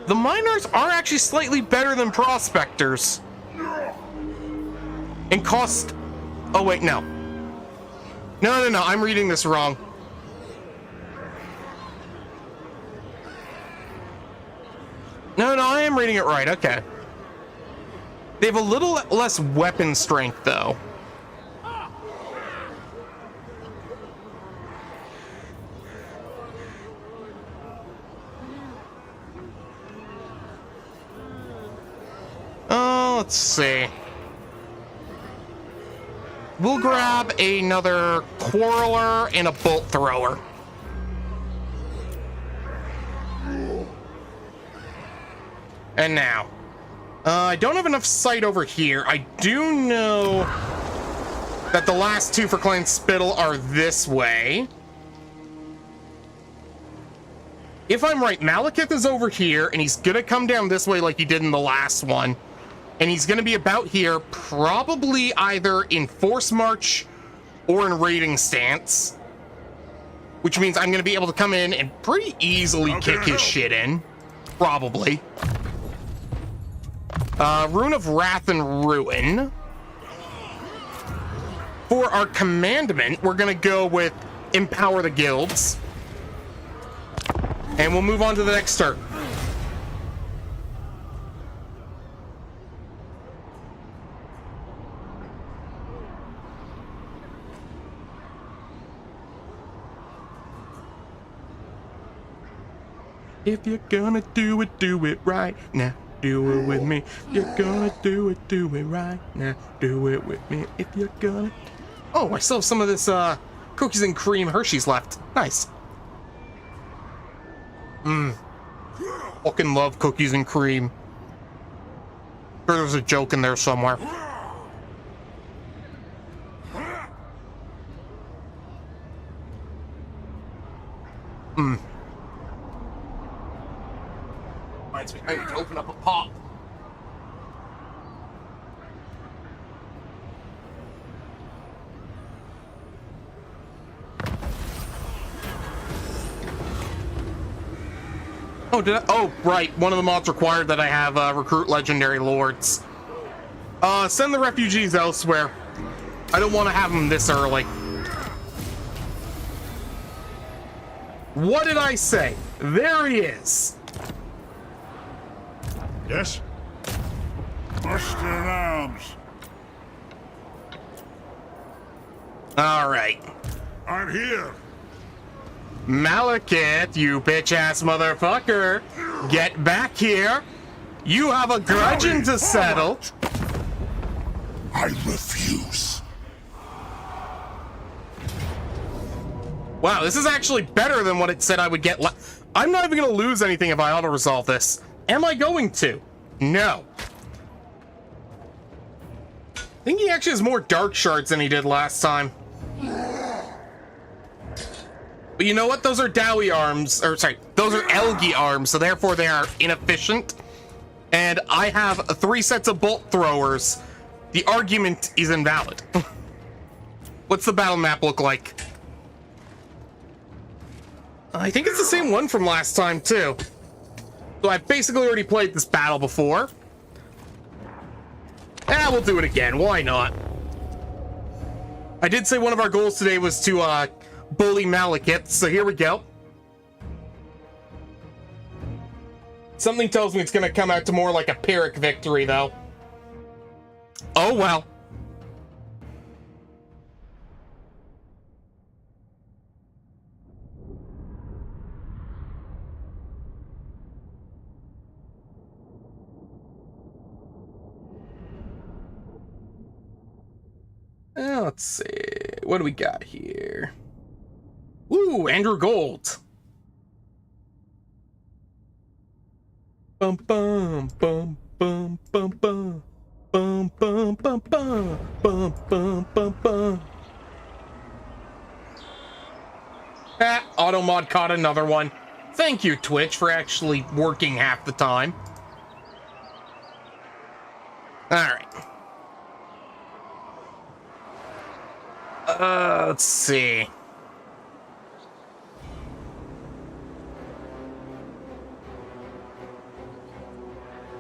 The miners are actually slightly better than prospectors. And cost... Oh, wait, no. No, I'm reading this wrong. No, I am reading it right, okay. They have a little less weapon strength, though. Let's see. We'll grab another quarreler and a bolt thrower. And now, I don't have enough sight over here. I do know that the last two for Clan Spittle are this way. If I'm right, Malekith is over here, and he's gonna come down this way like he did in the last one. And he's gonna be about here, probably either in force march or in raiding stance. Which means I'm gonna be able to come in and pretty easily kick his shit in. Probably. Rune of Wrath and Ruin. For our commandment, we're gonna go with Empower the Guilds. And we'll move on to the next turn. If you're gonna do it right now. Do it with me. You're gonna do it right now. Do it with me. If you're gonna... Oh, I still have some of this cookies and cream Hershey's left. Nice. Fucking love cookies and cream. Sure, there's a joke in there somewhere. Reminds me, I need to open up a pop. Oh, did I? Oh, right. One of the mods required that I have recruit legendary lords. Send the refugees elsewhere. I don't want to have them this early. What did I say? There he is. Yes? Muster in arms. All right. I'm here. Malekith, you bitch-ass motherfucker. Get back here. You have a grudge to settle. I refuse. Wow, this is actually better than what it said I would get. I'm not even going to lose anything if I auto-resolve this. Am I going to? No. I think he actually has more dark shards than he did last time. But you know what? Those are Dowie arms, or sorry, those are Elgi arms, so therefore they are inefficient. And I have 3 sets of bolt throwers. The argument is invalid. What's the battle map look like? I think it's the same one from last time, too. So I've basically already played this battle before. We'll do it again. Why not? I did say one of our goals today was to bully Malekith, so here we go. Something tells me it's going to come out to more like a Pyrrhic victory, though. Oh, well. Let's see. What do we got here? Ooh, Andrew Gold. Bum bum bum bum bum bum bum bum bum bum bum bum bum bum. Automod caught another one. Thank you, Twitch, for actually working half the time. All right. Let's see.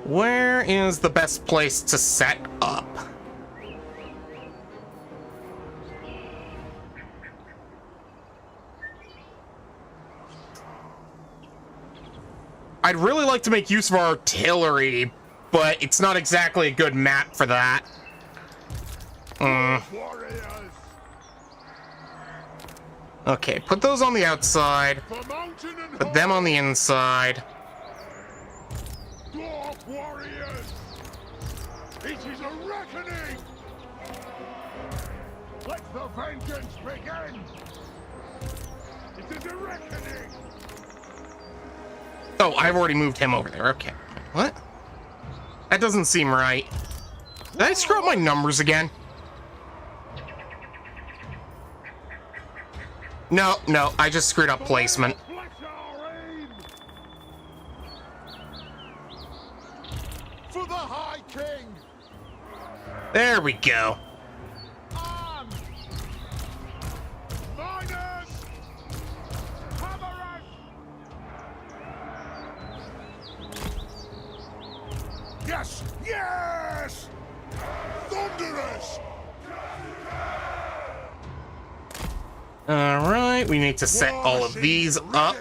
Where is the best place to set up? I'd really like to make use of our artillery, but it's not exactly a good map for that. Okay, put those on the outside. Put them on the inside. Dwarf warriors! It is a reckoning! Let the vengeance begin! It is a reckoning! Oh, I've already moved him over there. Okay. What? That doesn't seem right. Did I screw up my numbers again? No, I just screwed up placement. For the High King! There we go. Arms! Miners! Hammerers! Yes! Yes! Thunderous! Alright, we need to set all of these up.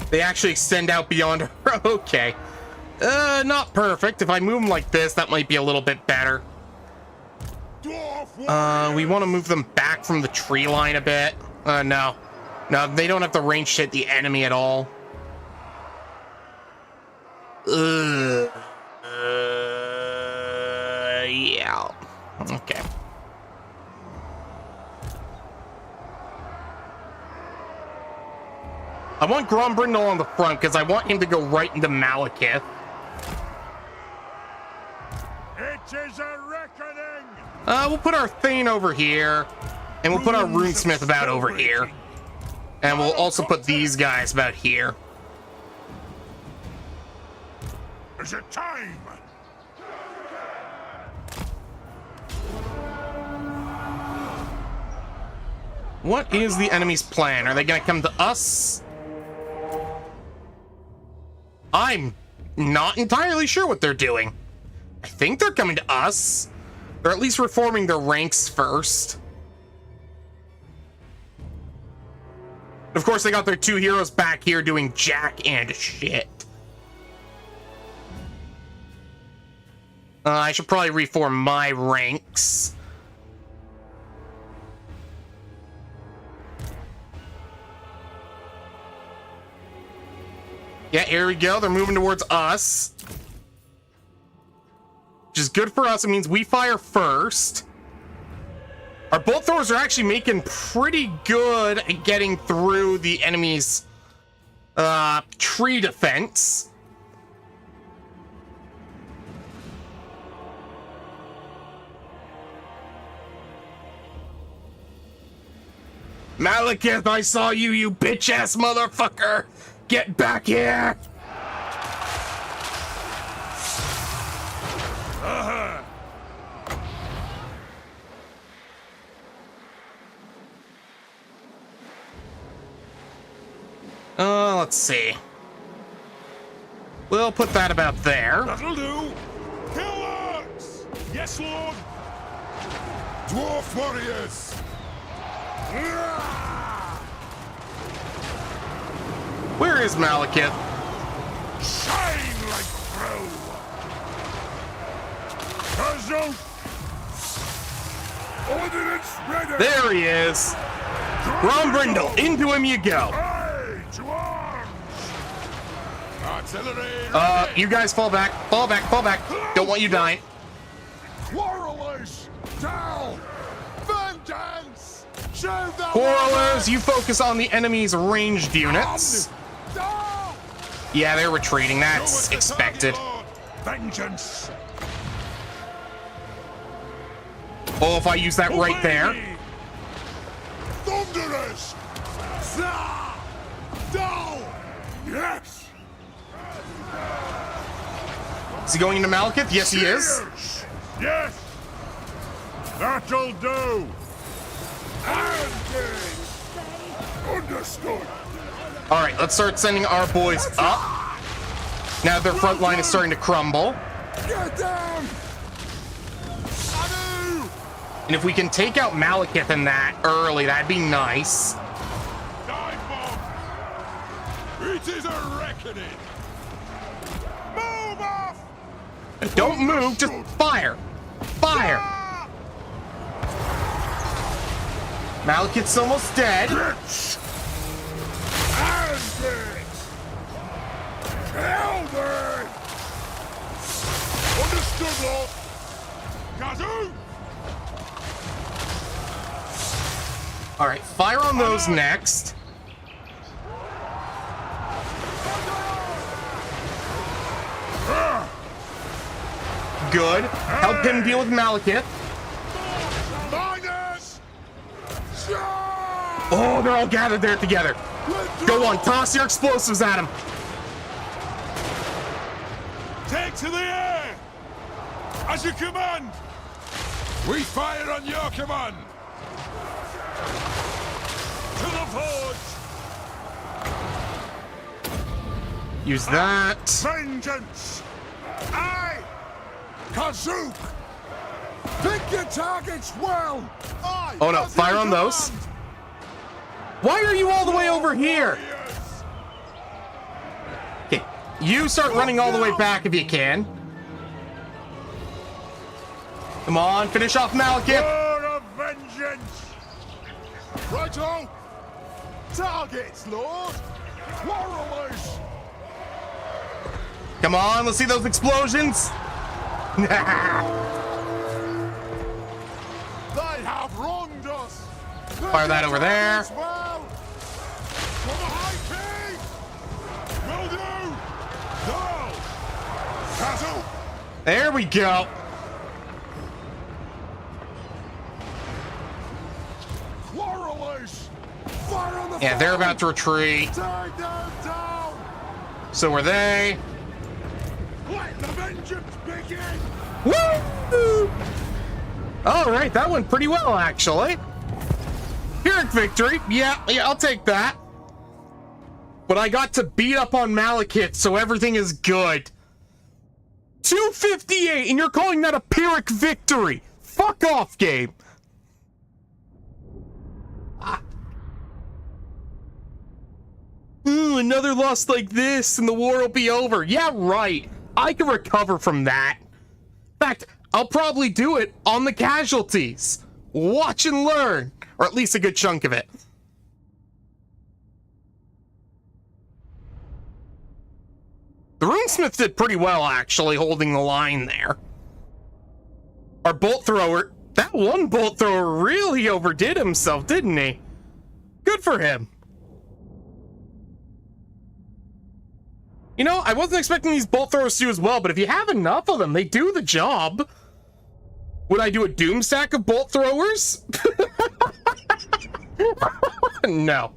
They actually extend out beyond... Okay. Not perfect. If I move them like this, that might be a little bit better. We want to move them back from the tree line a bit. No. No, they don't have the range to hit the enemy at all. Yeah. Okay. I want Grombrindle on the front because I want him to go right into Malekith. It is a reckoning! We'll put our Thane over here, and we'll put our Runesmith about over here. And we'll also put these guys about here. Is it time? What is the enemy's plan? Are they gonna come to us? I'm not entirely sure what they're doing. I think they're coming to us. Or at least reforming their ranks first. Of course, they got their two heroes back here doing jack and shit. I should probably reform my ranks. Yeah, here we go. They're moving towards us. Which is good for us. It means we fire first. Our bolt throwers are actually making pretty good at getting through the enemy's tree defense. Malekith, I saw you, you bitch-ass motherfucker! Get back here! Let's see. We'll put that about there. That'll do! Killers! Yes, Lord! Dwarf warriors! Where is Malekith? Shine like crow! Kazoo! Ordnance ready! There he is! Grombrindle, into him you go! Aye, to arms! Artillery! You guys fall back, fall back, fall back. Don't want you dying. Quarrelers! Down! Vengeance! Show them! Quarrelers, you focus on the enemy's ranged units. Down! Yeah, they're retreating. That's expected. Vengeance! Oh, if I use that right there. Thunderous! Zah! Down! Yes! Is he going into Malekith? Yes, he is. Cheers! Yes! That'll do! Andy! Understood! Alright, let's start sending our boys up. Now their front line is starting to crumble. Get them! And if we can take out Malekith in that early, that'd be nice. Dive bomb! It is a reckoning! Move off! Don't move, just fire! Fire! Malekith's almost dead. Bitch! And it! Kill me! Understood, Lord! Kazoo! Alright, fire on those next. Good. Help him deal with Malekith. Minus! Oh, they're all gathered there together. Go on, toss your explosives at him. Take to the air! As you command! We fire on your command! To the forge! Use that. Vengeance! Aye! Kazook! Pick your targets well! Aye! Oh no, fire on those. Why are you all the way over here? Okay, you start running all the way back if you can. Come on, finish off Malekith. War of vengeance! Righto! Targets, Lord! Warhamers! Come on, let's see those explosions. They have wronged us! Fire that over there. Well. For the High King! Will do! No! Kazu! There we go. Warhamers! Fire on the Yeah, they're about to retreat. Take them down! So are they. Let the vengeance begin! Woo! All right, that went pretty well, actually. Pyrrhic victory. Yeah, I'll take that. But I got to beat up on Malekith, so everything is good. 258, and you're calling that a Pyrrhic victory? Fuck off, game. Ooh, another loss like this, and the war will be over. Yeah, right. I can recover from that. In fact, I'll probably do it on the casualties. Watch and learn. Or at least a good chunk of it. The runesmith did pretty well, actually, holding the line there. Our bolt thrower, that one bolt thrower really overdid himself, didn't he? Good for him. You know, I wasn't expecting these bolt throwers to do as well, but if you have enough of them, they do the job. Would I do a doom stack of bolt throwers? No.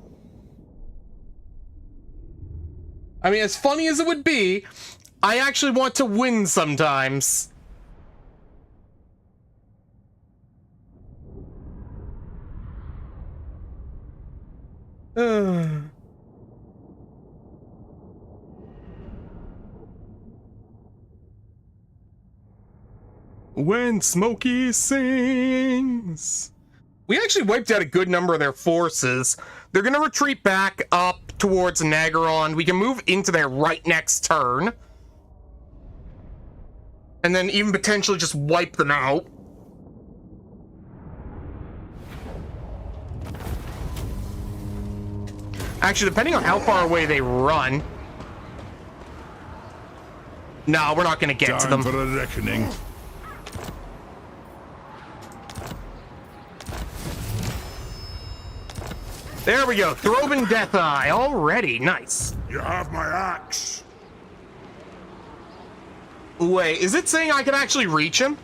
I mean, as funny as it would be, I actually want to win sometimes. When Smokey sings. We actually wiped out a good number of their forces. They're going to retreat back up towards Nagaron. We can move into there right next turn. And then even potentially just wipe them out. Actually, depending on how far away they run. No, we're not going to get to them. Time for a reckoning. There we go. Throven Death Eye already. Nice. You have my axe. Wait, is it saying I can actually reach him?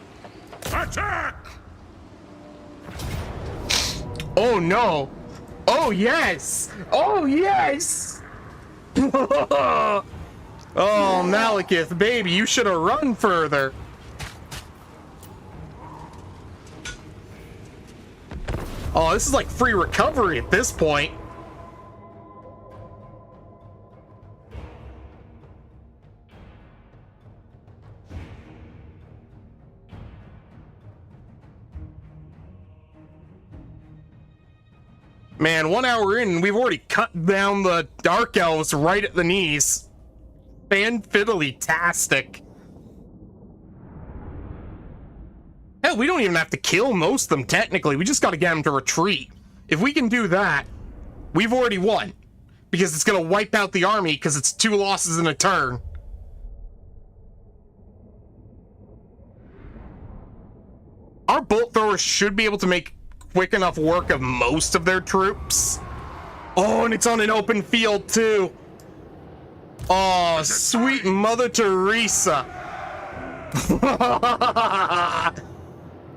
Attack! Oh no. Oh yes. Oh yes. Oh, Malekith, baby, you should have run further. Oh, this is like free recovery at this point. Man, 1 hour in, we've already cut down the Dark Elves right at the knees. Fan-fiddly-tastic. Hell, we don't even have to kill most of them, technically. We just gotta get them to retreat. If we can do that, we've already won. Because it's gonna wipe out the army, because it's 2 losses in a turn. Our bolt throwers should be able to make quick enough work of most of their troops. Oh, and it's on an open field, too. Oh, sweet Mother Teresa.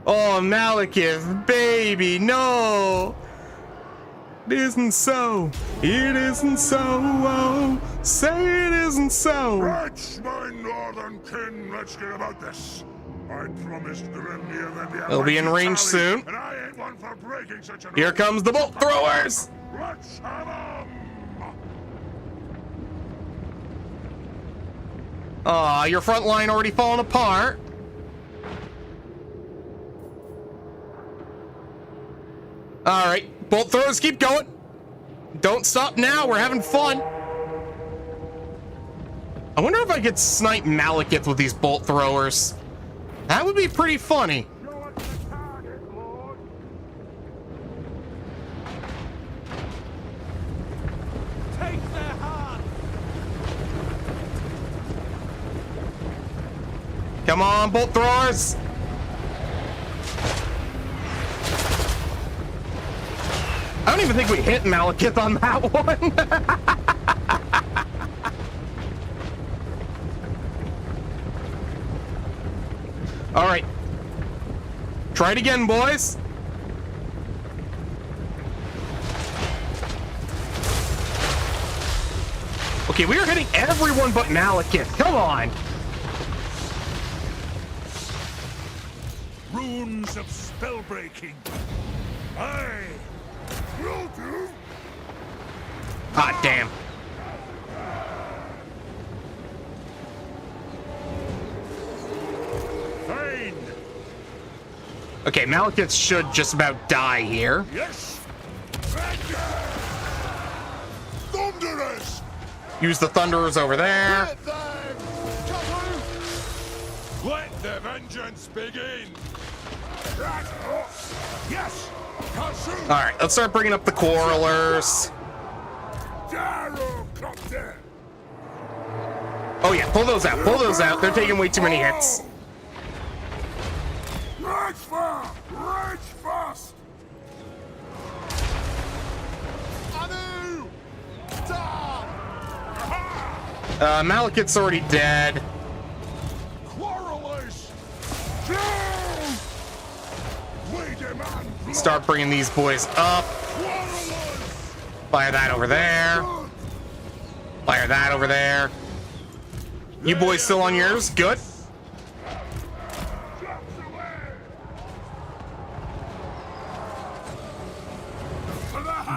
Oh, Malekith, baby, no. It isn't so. It isn't so. Oh, say it isn't so. Right, my northern kin, let's get about this. I promised Grimnir that the They'll be in range soon. And I ain't one for breaking such an Here comes the bolt throwers. Let's have 'em. Aw, your front line already falling apart. Alright, bolt throwers, keep going. Don't stop now, we're having fun. I wonder if I could snipe Malekith with these bolt throwers. That would be pretty funny. Show us the target, Lord. Take their heart. Come on, bolt throwers. I don't even think we hit Malekith on that one. All right. Try it again, boys. Okay, we are hitting everyone but Malekith. Come on. Runes of spell breaking. Aye. Will do. Ah, damn. Fine. Okay, Malekith should just about die here. Yes. Thunderers. Use the Thunderers over there. Let them. Let the vengeance begin. Yes. All right, let's start bringing up the Quarrelers. Oh yeah, pull those out. Pull those out. They're taking way too many hits. Right far. Right fast. Anu. Malekith's already dead. Quarrelers. We demand blood. Start bringing these boys up. Quarrelers. Fire that over there. Fire that over there. You boys still on yours? Good.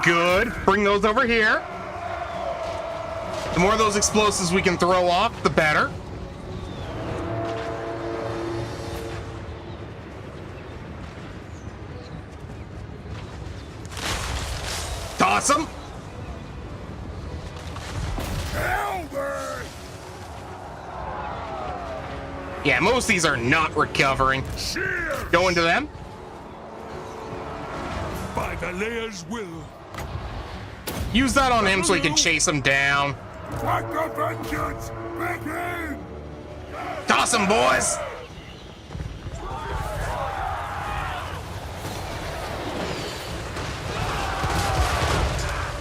Good. Bring those over here. The more of those explosives we can throw off, the better. Toss them. Yeah, most of these are not recovering. Cheers. Go into them. By the Layer's will. Use that on him so he can chase him down. Let the vengeance begin. Toss him, boys.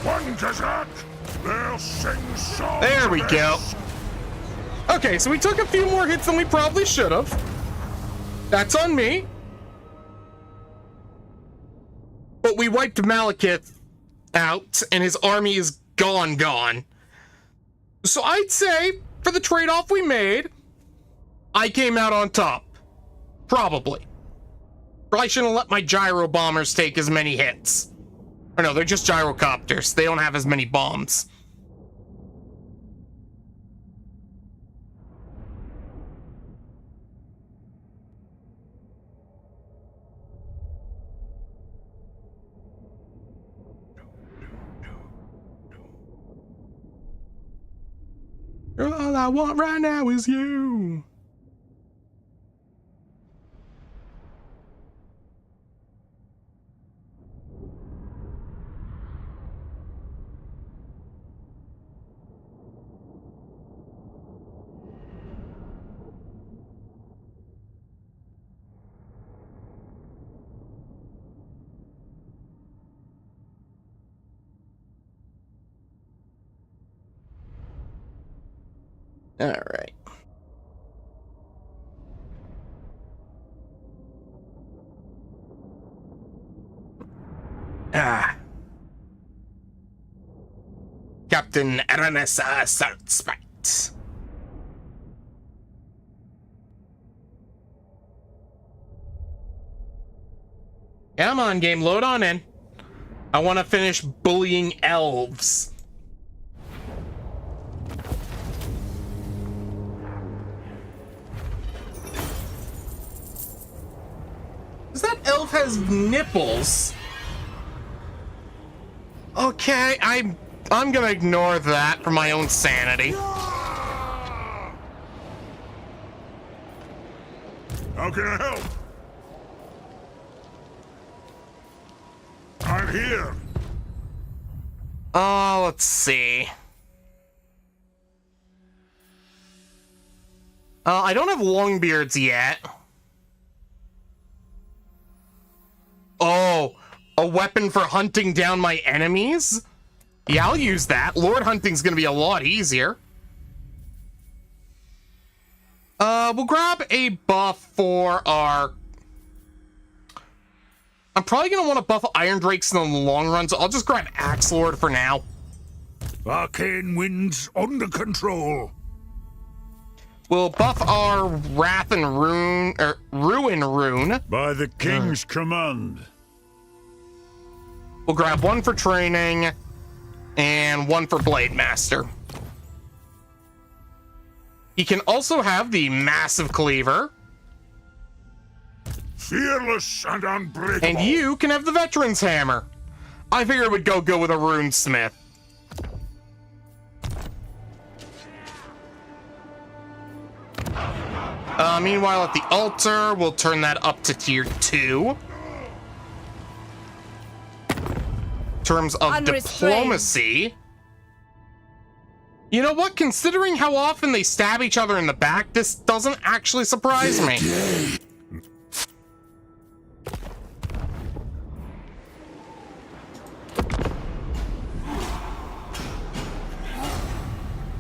One Kazak, they'll sing songs. There we go. Okay, so we took a few more hits than we probably should have. That's on me. But we wiped Malekith out, and his army is gone. So I'd say, for the trade-off we made, I came out on top. Probably. Probably shouldn't let my gyro bombers take as many hits. Or no, they're just gyrocopters. They don't have as many bombs. All I want right now is you. All right. Captain Aranesa Assault Spite. Come on, game, load on in. I want to finish bullying elves. That elf has nipples. Okay, I'm gonna ignore that for my own sanity. How can I help? I'm here. Let's see. I don't have long beards yet. Oh, a weapon for hunting down my enemies? Yeah, I'll use that. Lord hunting's gonna be a lot easier. We'll grab a buff for our... I'm probably gonna want to buff Iron Drakes in the long run, so I'll just grab Axe Lord for now. Arcane winds under control. We'll buff our Wrath and Rune, or Ruin Rune. By the King's command. We'll grab one for training and one for Blade Master. He can also have the Massive Cleaver. Fearless and unbreakable. And you can have the Veteran's Hammer. I figured it would go good with a Rune Smith. Meanwhile, at the altar, we'll turn that up to tier 2. In terms of diplomacy. You know what? Considering how often they stab each other in the back, this doesn't actually surprise me.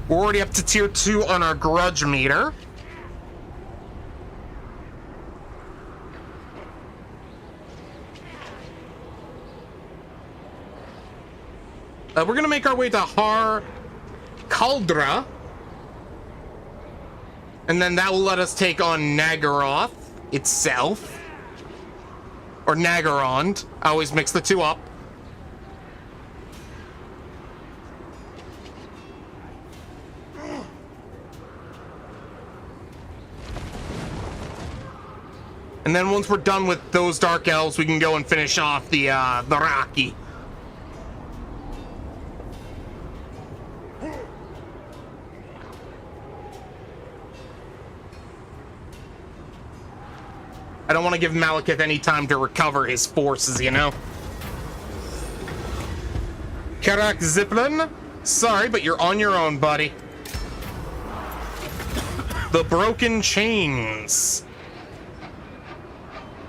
We're already up to tier 2 on our grudge meter. We're gonna make our way to Har Kaldra. And then that will let us take on Nagaroth itself. Or Nagarond. I always mix the two up. And then once we're done with those Dark Elves, we can go and finish off the Raki. I don't want to give Malekith any time to recover his forces, you know? Karak Ziplin, sorry, but you're on your own, buddy. The Broken Chains.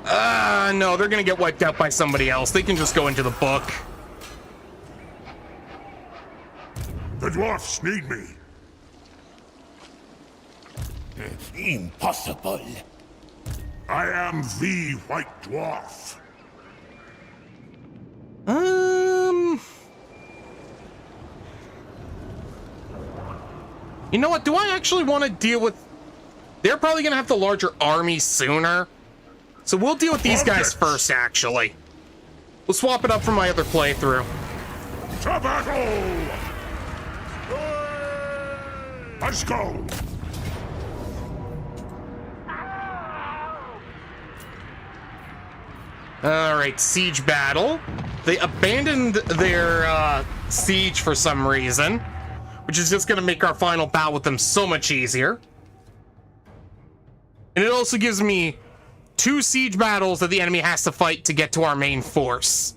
No, they're gonna get wiped out by somebody else. They can just go into the book. The dwarfs need me. Impossible. I am the White Dwarf. You know what? Do I actually want to deal with... They're probably gonna have the larger army sooner. So we'll deal with these guys first, actually. We'll swap it up from my other playthrough. To battle! Let's go! Alright, siege battle. They abandoned their siege for some reason, which is just going to make our final bout with them so much easier. And it also gives me 2 siege battles that the enemy has to fight to get to our main force,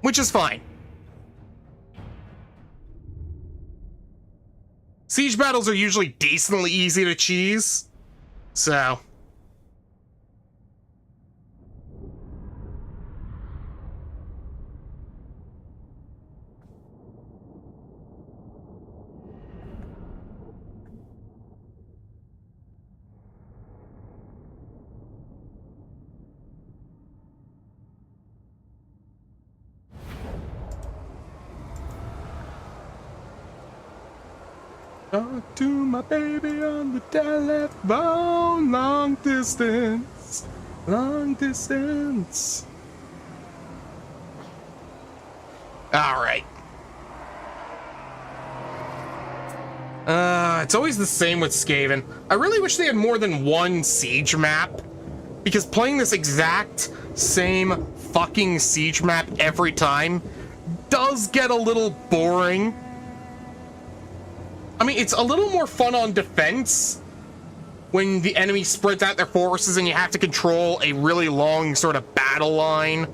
which is fine. Siege battles are usually decently easy to cheese, so... Talk to my baby on the telephone, long distance, long distance. All right. It's always the same with Skaven. I really wish they had more than one siege map, because playing this exact same fucking siege map every time does get a little boring. I mean, it's a little more fun on defense when the enemy spreads out their forces and you have to control a really long sort of battle line.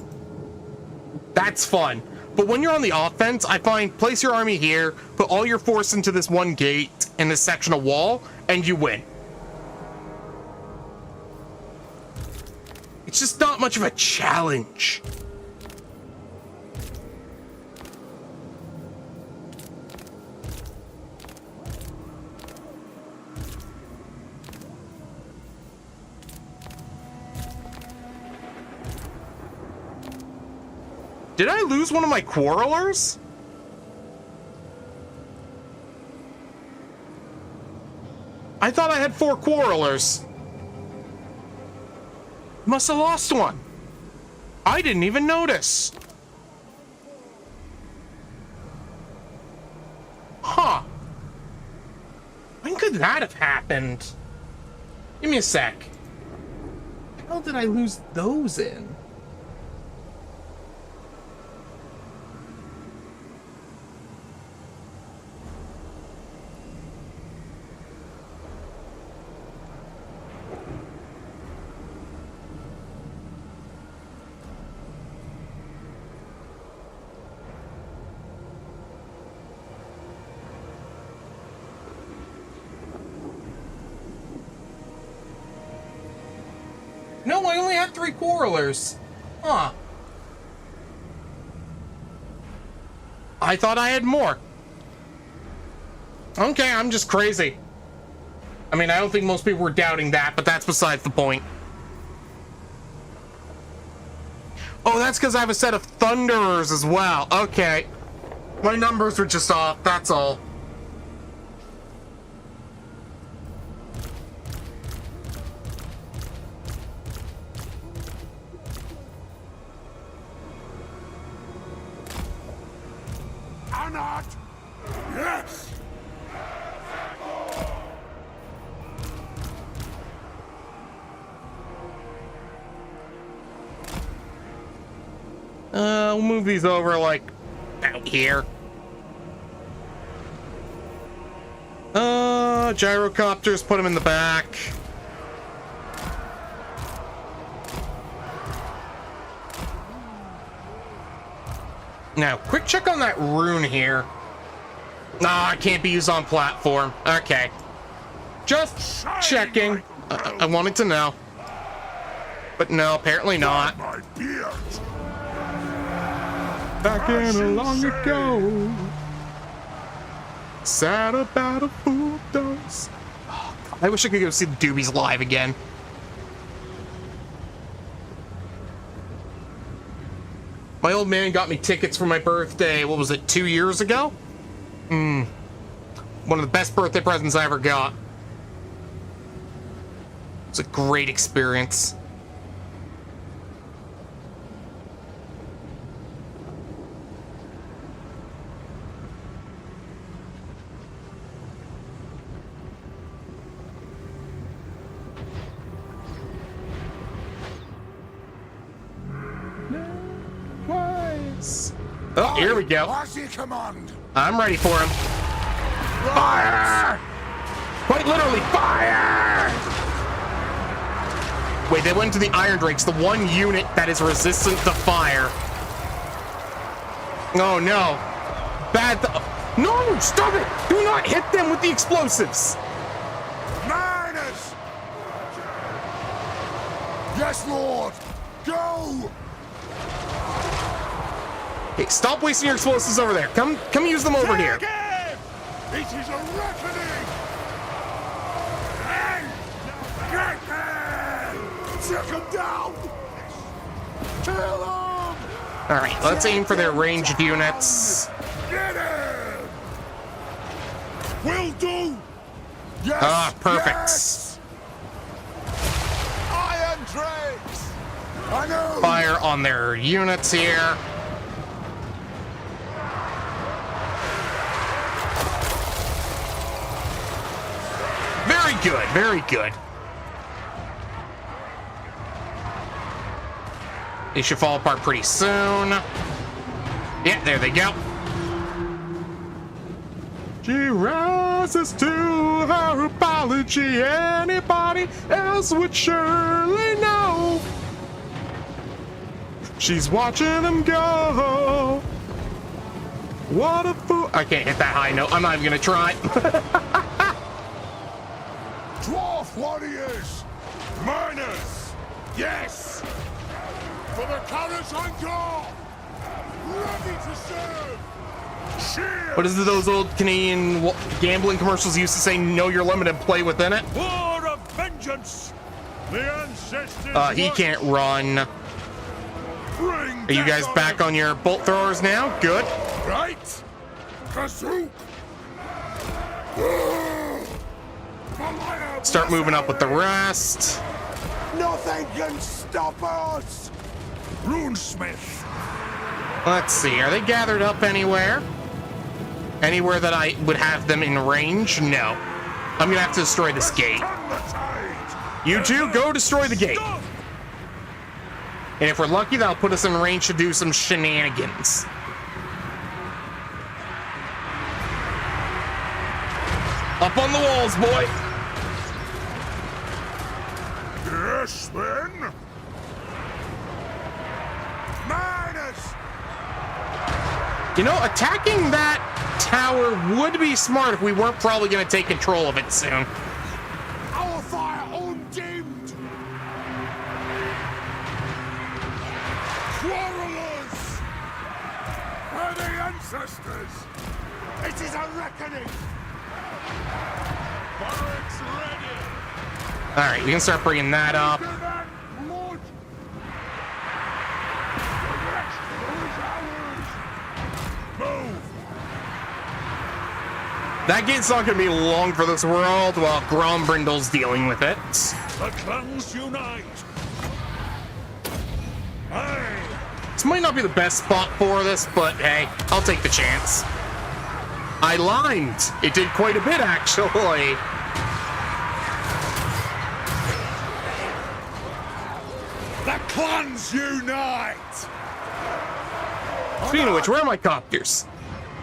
That's fun. But when you're on the offense, I find place your army here, put all your force into this one gate and this section of wall, and you win. It's just not much of a challenge. Did I lose one of my quarrelers? I thought I had 4 quarrelers. Must have lost one. I didn't even notice. Huh. When could that have happened? Give me a sec. How did I lose those in? No, I only had 3 quarrelers. Huh. I thought I had more. Okay, I'm just crazy. I mean, I don't think most people were doubting that, but that's besides the point. Oh, that's because I have a set of Thunderers as well. Okay. My numbers were just off, that's all. Not. Yes. We'll move these over like out here. Gyrocopters, put them in the back. Now, quick check on that rune here. Nah, it can't be used on platform. Okay. Just checking. I wanted to know. But no, apparently not. Back in a long ago. Sad about a fool does. Oh, I wish I could go see the Doobies live again. My old man got me tickets for my birthday, what was it, 2 years ago? One of the best birthday presents I ever got. It's a great experience. Oh, here we go. What's your command? I'm ready for him. Fire! Quite literally, fire! Wait, they went to the Iron Drakes, the one unit that is resistant to fire. Oh no. No, stop it! Do not hit them with the explosives! Miners! Yes, Lord! Go! Hey, stop wasting your explosives over there. Come use them over here. It is a reckoning! Get them! Take them down! Kill them! Alright, let's aim for their ranged units. Get him! Will do! Yes! Ah, perfect. Yes! Iron Drakes! I know! Fire on their units here. Very good, very good. They should fall apart pretty soon. Yeah, there they go. She rises to her apology. Anybody else would surely know. She's watching them go. What a fool. I can't hit that high note. I'm not even gonna try. Dwarf warriors! Miners! Yes! For the colors on guard! Ready to serve! Shield! What is it those old Canadian gambling commercials used to say, know your limit and play within it? War of vengeance! The ancestors... He can't run. Bring Are you guys back on your bolt throwers now? Good. Right? Kazook! Start moving up with the rest. Nothing can stop us! Runesmith! Let's see, are they gathered up anywhere? Anywhere that I would have them in range? No. I'm gonna have to destroy this gate. You two, go destroy the gate. And if we're lucky, that'll put us in range to do some shenanigans. Up on the walls, boy! Yes, then. Minus. You know, attacking that tower would be smart if we weren't probably going to take control of it soon. Our fire undimmed. Quarrelers. Are the ancestors. It is a reckoning. Barracks ready. All right, we can start bringing that up. That gate's not going to be long for this world while Grombrindle's dealing with it. The clans unite. Aye. This might not be the best spot for this, but hey, I'll take the chance. I limed. It did quite a bit, actually. The clans unite! Speaking of which, where are my copters?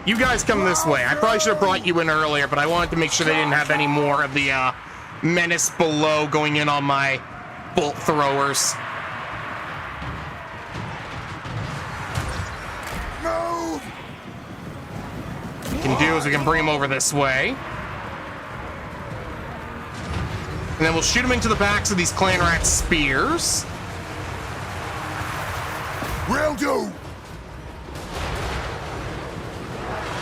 You guys come this way. I probably should have brought you in earlier, but I wanted to make sure they didn't have any more of the menace below going in on my bolt throwers. Move! What we can do is we can bring them over this way. And then we'll shoot them into the backs of these clan rat spears. Will do!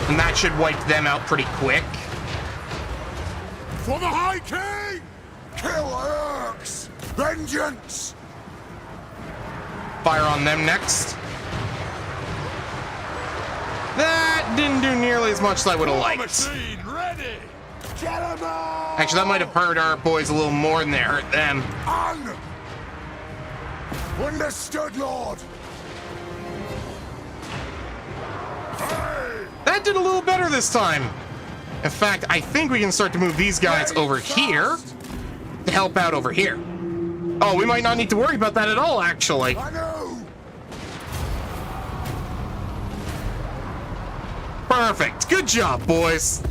And that should wipe them out pretty quick. For the High King! Kill Orcs! Vengeance! Fire on them next. That didn't do nearly as much as I would have liked. Machine ready! Get 'em all! Actually, that might have hurt our boys a little more than they hurt them. On! Understood, Lord. Hey! That did a little better this time. In fact, I think we can start to move these guys over here to help out over here. Oh, we might not need to worry about that at all, actually. I know! Perfect. Good job, boys.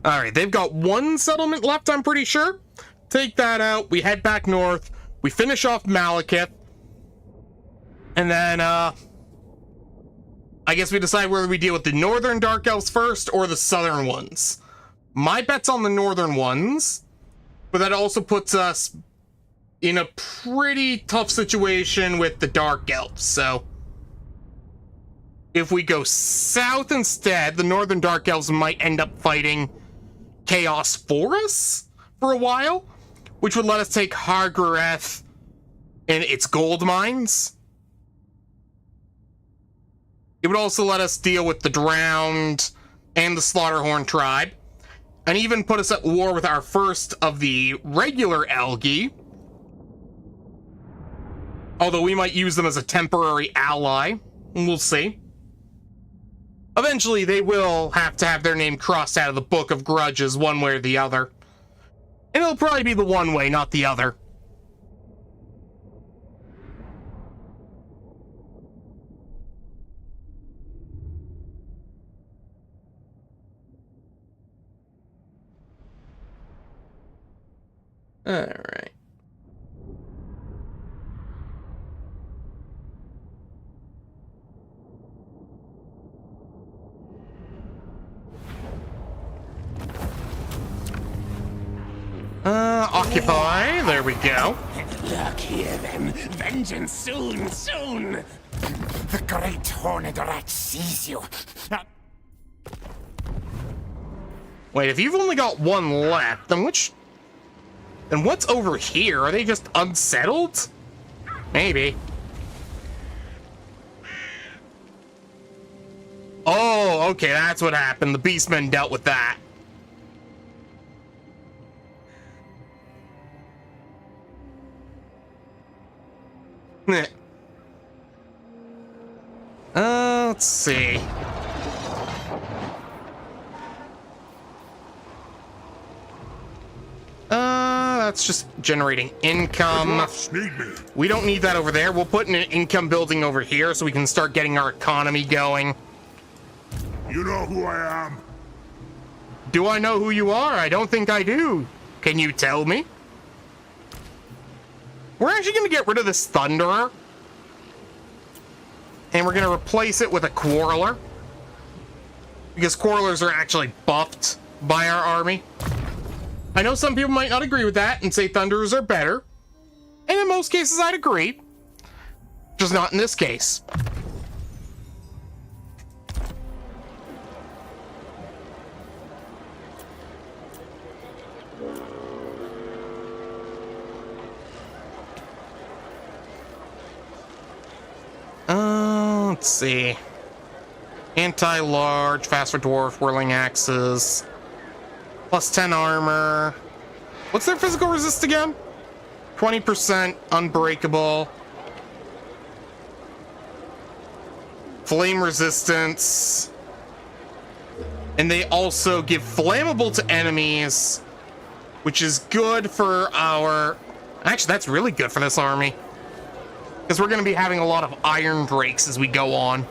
All right, they've got one settlement left, I'm pretty sure. Take that out. We head back north. We finish off Malekith. And then, I guess we decide whether we deal with the northern Dark Elves first or the southern ones. My bet's on the northern ones, but that also puts us in a pretty tough situation with the Dark Elves, so if we go south instead, the northern Dark Elves might end up fighting Chaos for us for a while, which would let us take Hargareth and its gold mines. It would also let us deal with the Drowned and the Slaughterhorn tribe, and even put us at war with our first of the regular Elgi, although we might use them as a temporary ally. We'll see. Eventually, they will have to have their name crossed out of the Book of Grudges one way or the other. And it'll probably be the one way, not the other. All right. Occupy. There we go. Look here, then. Vengeance soon, soon. The great horned rat sees you. Wait, if you've only got one left, then then what's over here? Are they just unsettled? Maybe. Oh, okay, that's what happened. The Beastmen dealt with that. Let's see. That's just generating income. Need me. We don't need that over there. We'll put in an income building over here so we can start getting our economy going. You know who I am. Do I know who you are? I don't think I do. Can you tell me? We're actually going to get rid of this Thunderer. And we're going to replace it with a Quarreler. Because Quarrelers are actually buffed by our army. I know some people might not agree with that and say Thunderers are better. And in most cases, I'd agree. Just not in this case. Let's see. Anti-large, faster dwarf, whirling axes. Plus 10 armor. What's their physical resist again? 20% unbreakable. Flame resistance. And they also give flammable to enemies, which is good for our... Actually, that's really good for this army. Because we're going to be having a lot of Iron Drakes as we go on.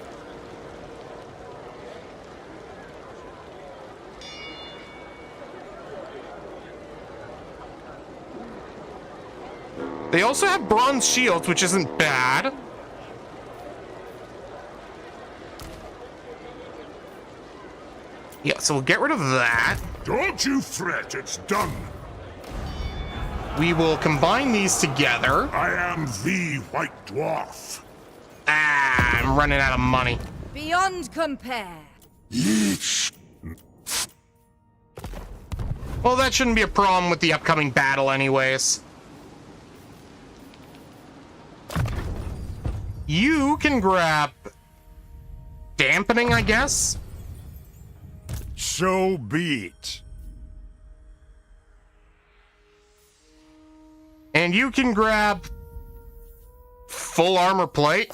They also have bronze shields, which isn't bad. Yeah, so we'll get rid of that. Don't you fret, it's done. We will combine these together. I am the White Dwarf. Ah, I'm running out of money. Beyond compare. Well, that shouldn't be a problem with the upcoming battle anyways. You can grab dampening, I guess? So be it. And you can grab full armor plate.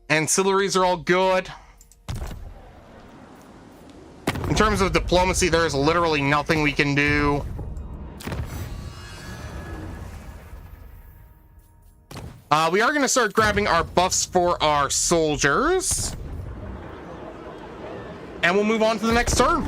Ancillaries are all good. In terms of diplomacy, there is literally nothing we can do. We are going to start grabbing our buffs for our soldiers. And we'll move on to the next turn.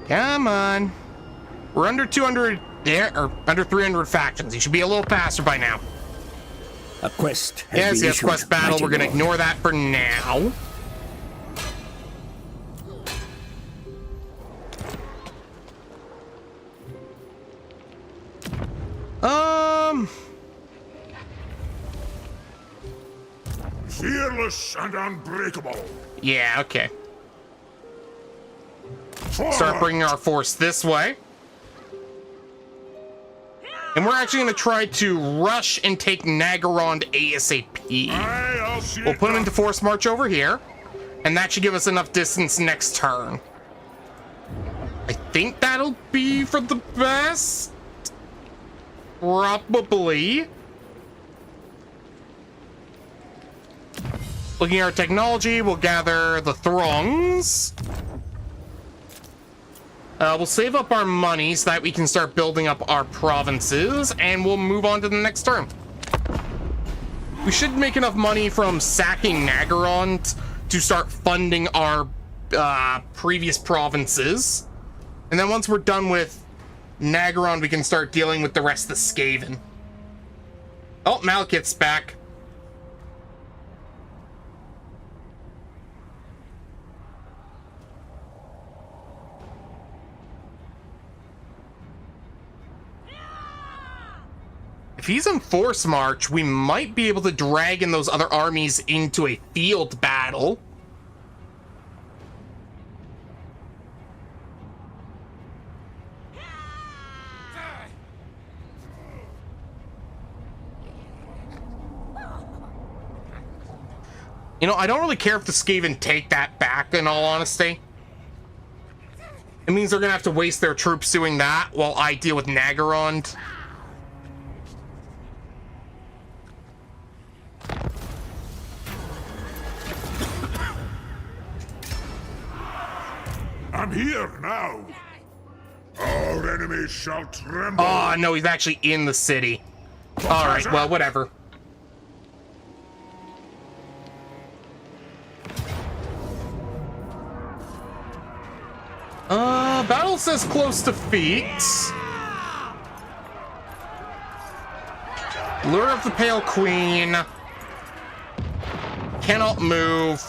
Come on. We're under 200, or under 300 factions. You should be a little faster by now. A quest has Yes, been quest issued, battle. mighty We're going to lord. ignore that for now. Fearless and unbreakable. Yeah, okay. Forward. Start bringing our force this way. And we're actually going to try to rush and take Nagarond ASAP. I'll see We'll it put him done. into force march over here. And that should give us enough distance next turn. I think that'll be for the best. Probably. Looking at our technology, we'll gather the throngs. We'll save up our money so that we can start building up our provinces, and we'll move on to the next turn. We should make enough money from sacking Nagarond to start funding our previous provinces. And then once we're done with Nagarond, we can start dealing with the rest of the Skaven. Oh, Malekith's back. If he's in force march, we might be able to drag in those other armies into a field battle. You know, I don't really care if the Skaven take that back, in all honesty. It means they're gonna have to waste their troops doing that while I deal with Nagarond. I'm here now. Our enemies shall tremble. Oh, no, he's actually in the city. Alright, well, whatever. Battle says close to feet. Lure of the Pale Queen. Cannot move.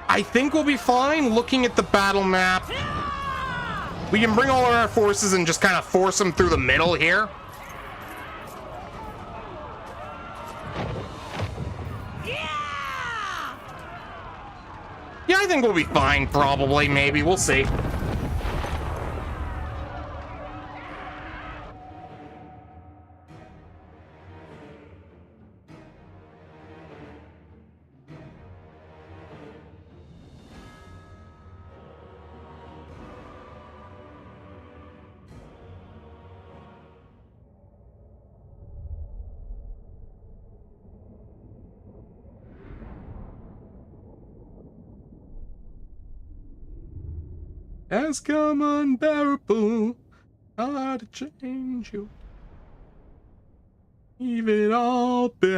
I think we'll be fine looking at the battle map. We can bring all of our forces and just kind of force them through the middle here. Yeah, I think we'll be fine, probably, maybe. We'll see. has come unbearable. Hard to change you. Leave it all behind.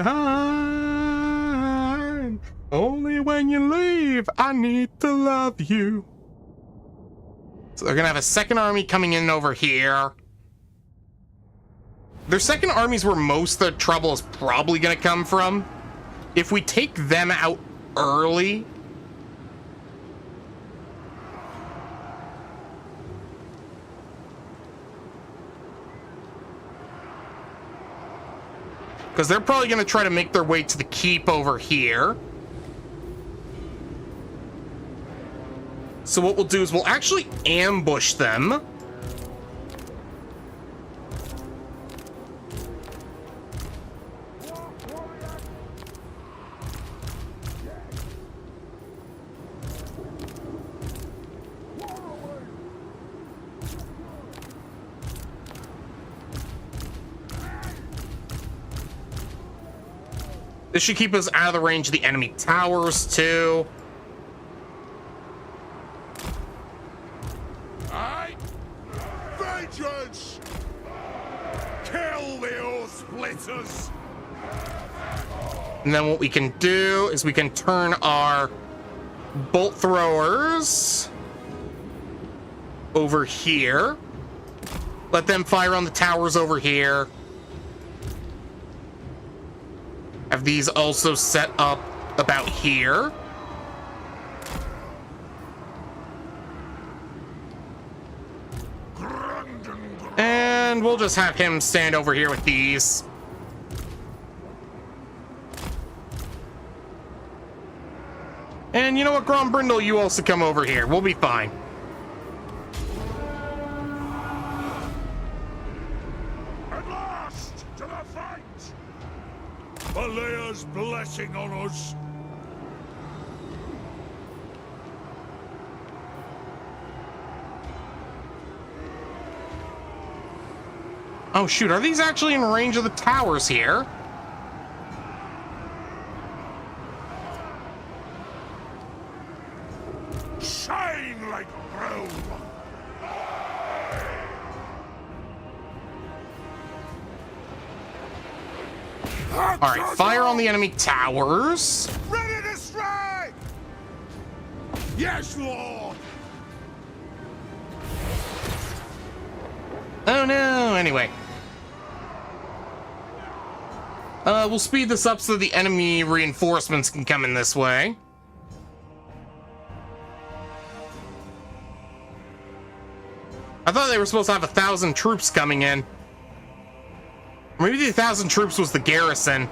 Only when you leave, I need to love you. So they're gonna have a second army coming in over here. Their second army's where most of the trouble is probably gonna come from. If we take them out early, because they're probably going to try to make their way to the keep over here. So what we'll do is we'll actually ambush them. This should keep us out of the range of the enemy towers, too. Aye. Vengeance! Kill the old splitters! And then what we can do is we can turn our bolt throwers over here. Let them fire on the towers over here. Have these also set up about here. And we'll just have him stand over here with these. And you know what, Grombrindle, you also come over here. We'll be fine. At last, to the fight! Balea's blessing on us. Oh shoot, are these actually in range of the towers here? Shine like Rome! Alright, fire on the enemy towers. Ready to strike! Yes, Lord! Oh no, anyway. We'll speed this up so the enemy reinforcements can come in this way. I thought they were supposed to have 1,000 troops coming in. Maybe the 1,000 troops was the garrison.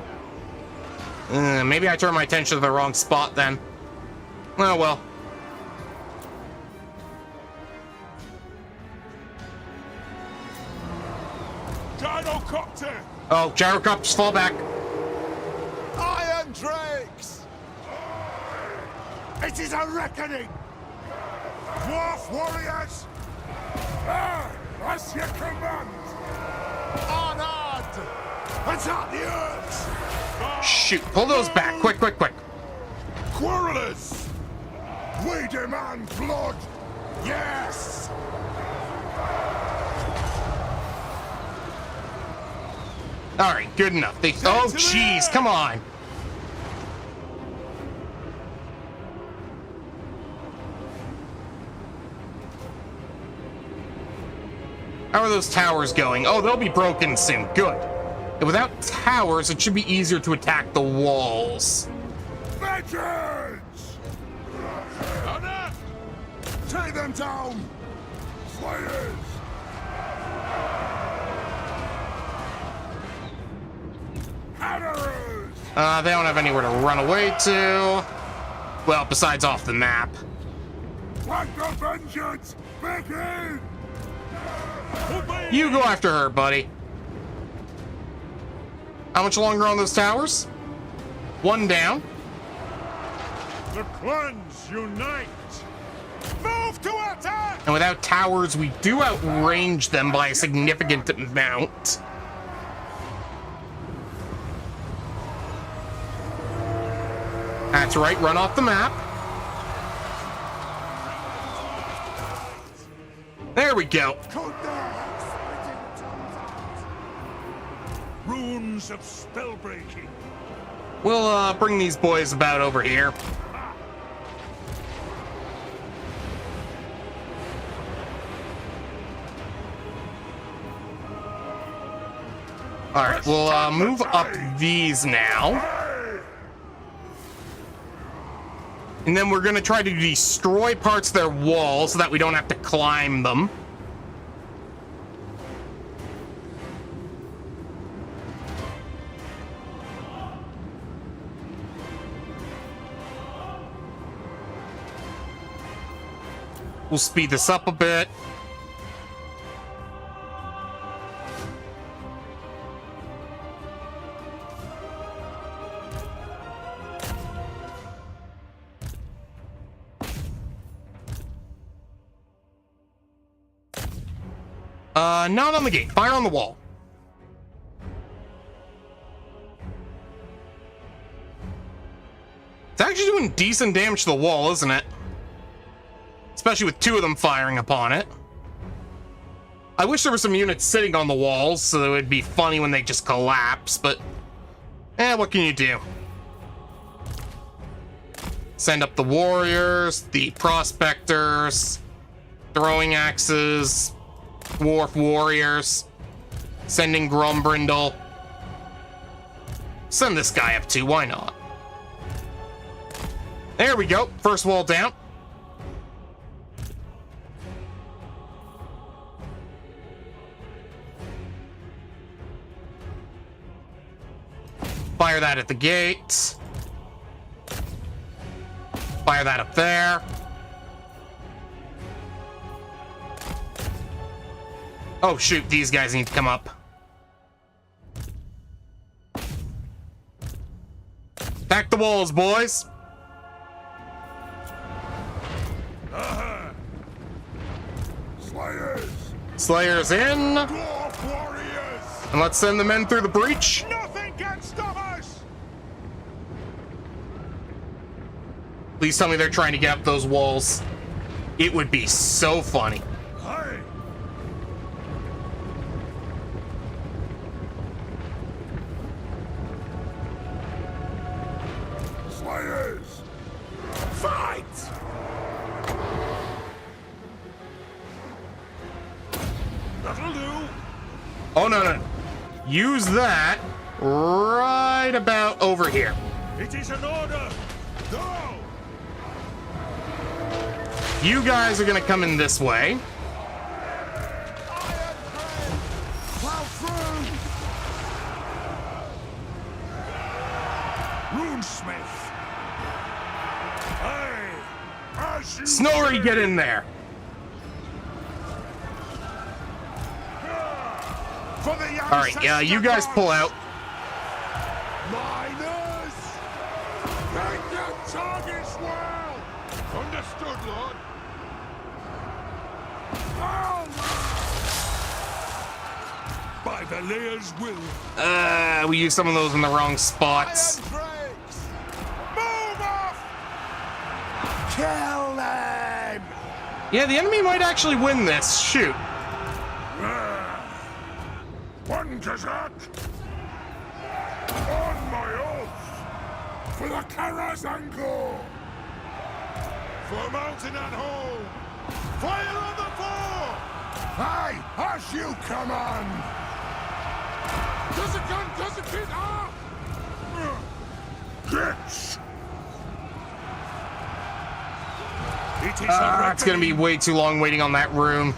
Maybe I turned my attention to the wrong spot then. Oh well. Gyrocopter! Oh, gyrocopters, fall back. Iron Drakes! It is a reckoning! Dwarf warriors! As you command! Honored! Attack the earth! Shoot, pull those back. Quick, quick, quick. Quarrelers! We demand blood! Yes! Alright, good enough. Oh, jeez, come on. How are those towers going? Oh, they'll be broken soon. Good. And without towers, it should be easier to attack the walls. Veterans! Take them down! Fighters! Hammerers! They don't have anywhere to run away to. Well, besides off the map. Like the vengeance! Begin! You go after her, buddy. How much longer on those towers? One down. The clans unite! Move to attack! And without towers, we do outrange them by a significant amount. That's right, run off the map. There we go. Cut their heads, spitting tongues out. Runes of spellbreaking. We'll bring these boys about over here. All right, we'll move up these now. And then we're gonna try to destroy parts of their walls so that we don't have to climb them. We'll speed this up a bit. Not on the gate. Fire on the wall. It's actually doing decent damage to the wall, isn't it? Especially with two of them firing upon it. I wish there were some units sitting on the walls so it would be funny when they just collapse, but what can you do? Send up the warriors, the prospectors, throwing axes, dwarf warriors, sending Grombrindle. Send this guy up too, why not? There we go, first wall down. Fire that at the gate. Fire that up there. Oh shoot, these guys need to come up. Back the walls, boys. Slayers! Slayers in. Dwarf warriors! And let's send the men through the breach. Nothing can stop us! Please tell me they're trying to get up those walls. It would be so funny. Hey! Slayers! Fight! That'll do! Oh, no. Use that right about over here. It is an order! Go! You guys are gonna come in this way. Plow through! Runesmith! Hey! As you Snorri, say. get in there. For the young All right, yeah, you guys pull out. Miners! Take your targets well! Understood, Lord. By the Lear's will. We used some of those in the wrong spots. Iron brakes! Move off! Kill them! Yeah, the enemy might actually win this. Shoot. One Kazak! On my oath! For the Karazanko! For mountain and home! Fire on the fore! Aye, as you command! Does it get up? Get! It is It's gonna be way too long waiting on that room.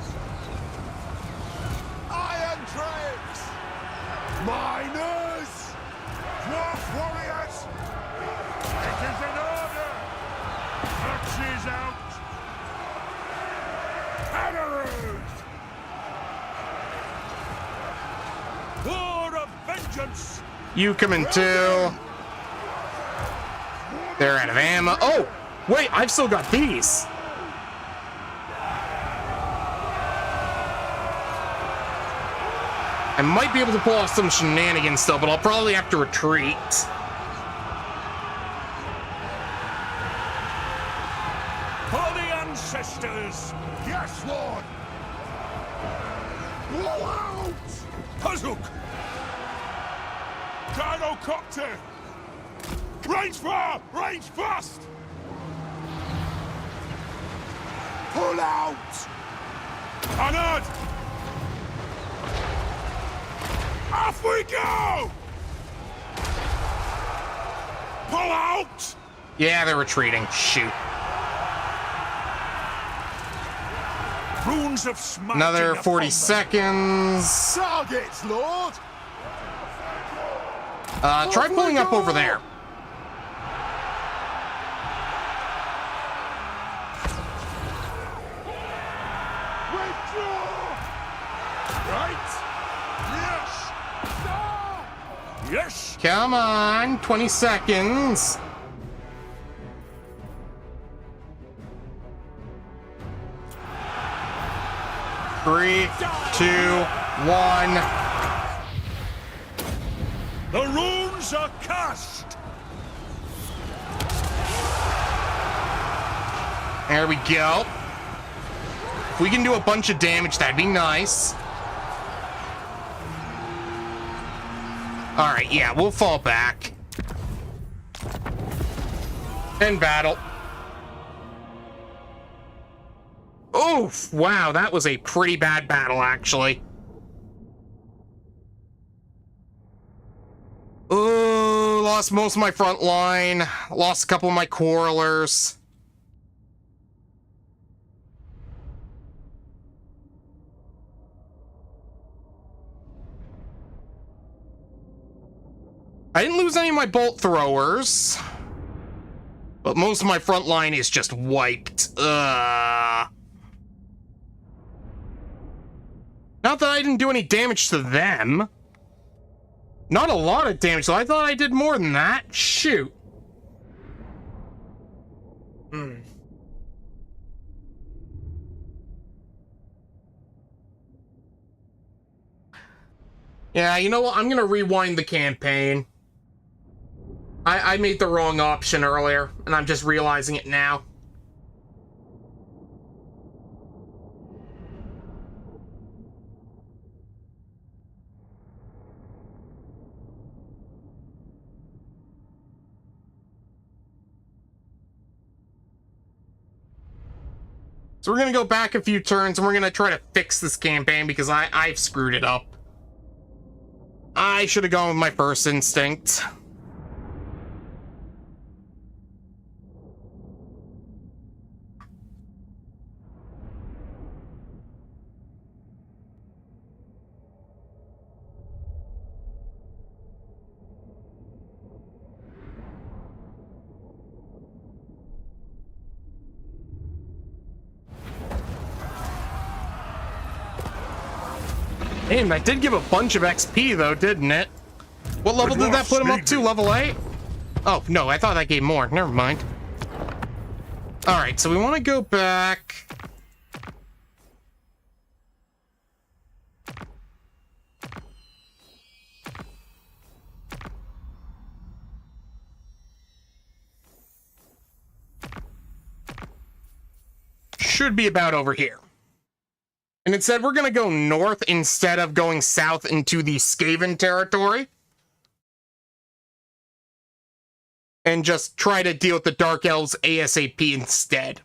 Iron Drakes! Miners! Dwarf warriors! It is an order! Axes out! Hammerers! War of vengeance! You come in too. They're out of ammo. Oh, wait, I've still got these. I might be able to pull off some shenanigans still, but I'll probably have to retreat. For the ancestors! Yes, Lord! Blow out! Hazuk! Gyrocopter! Range far! Range fast! Pull out! Anad! Off we go! Pull out! Yeah, they're retreating. Shoot. Runes of smite. Another 40 seconds. Targets, Lord! Try pulling up over there. Withdraw! Right? Yes! Yes! Come on, 20 seconds. Three, two, one. The runes are cast! There we go. If we can do a bunch of damage, that'd be nice. Alright, yeah, we'll fall back. End battle. Oof, wow, that was a pretty bad battle, actually. Ooh, lost most of my front line. Lost a couple of my quarrelers. I didn't lose any of my bolt throwers, but most of my front line is just wiped. Not that I didn't do any damage to them. Not a lot of damage, though. I thought I did more than that. Shoot. Yeah, you know what? I'm gonna rewind the campaign. I made the wrong option earlier, and I'm just realizing it now. So we're gonna go back a few turns, and we're gonna try to fix this campaign, because I've screwed it up. I should have gone with my first instinct. Damn, that did give a bunch of XP, though, didn't it? What level did that put him up to? Level 8? Oh, no, I thought that gave more. Never mind. Alright, so we want to go back. Should be about over here. And it said we're going to go north instead of going south into the Skaven territory. And just try to deal with the Dark Elves ASAP instead.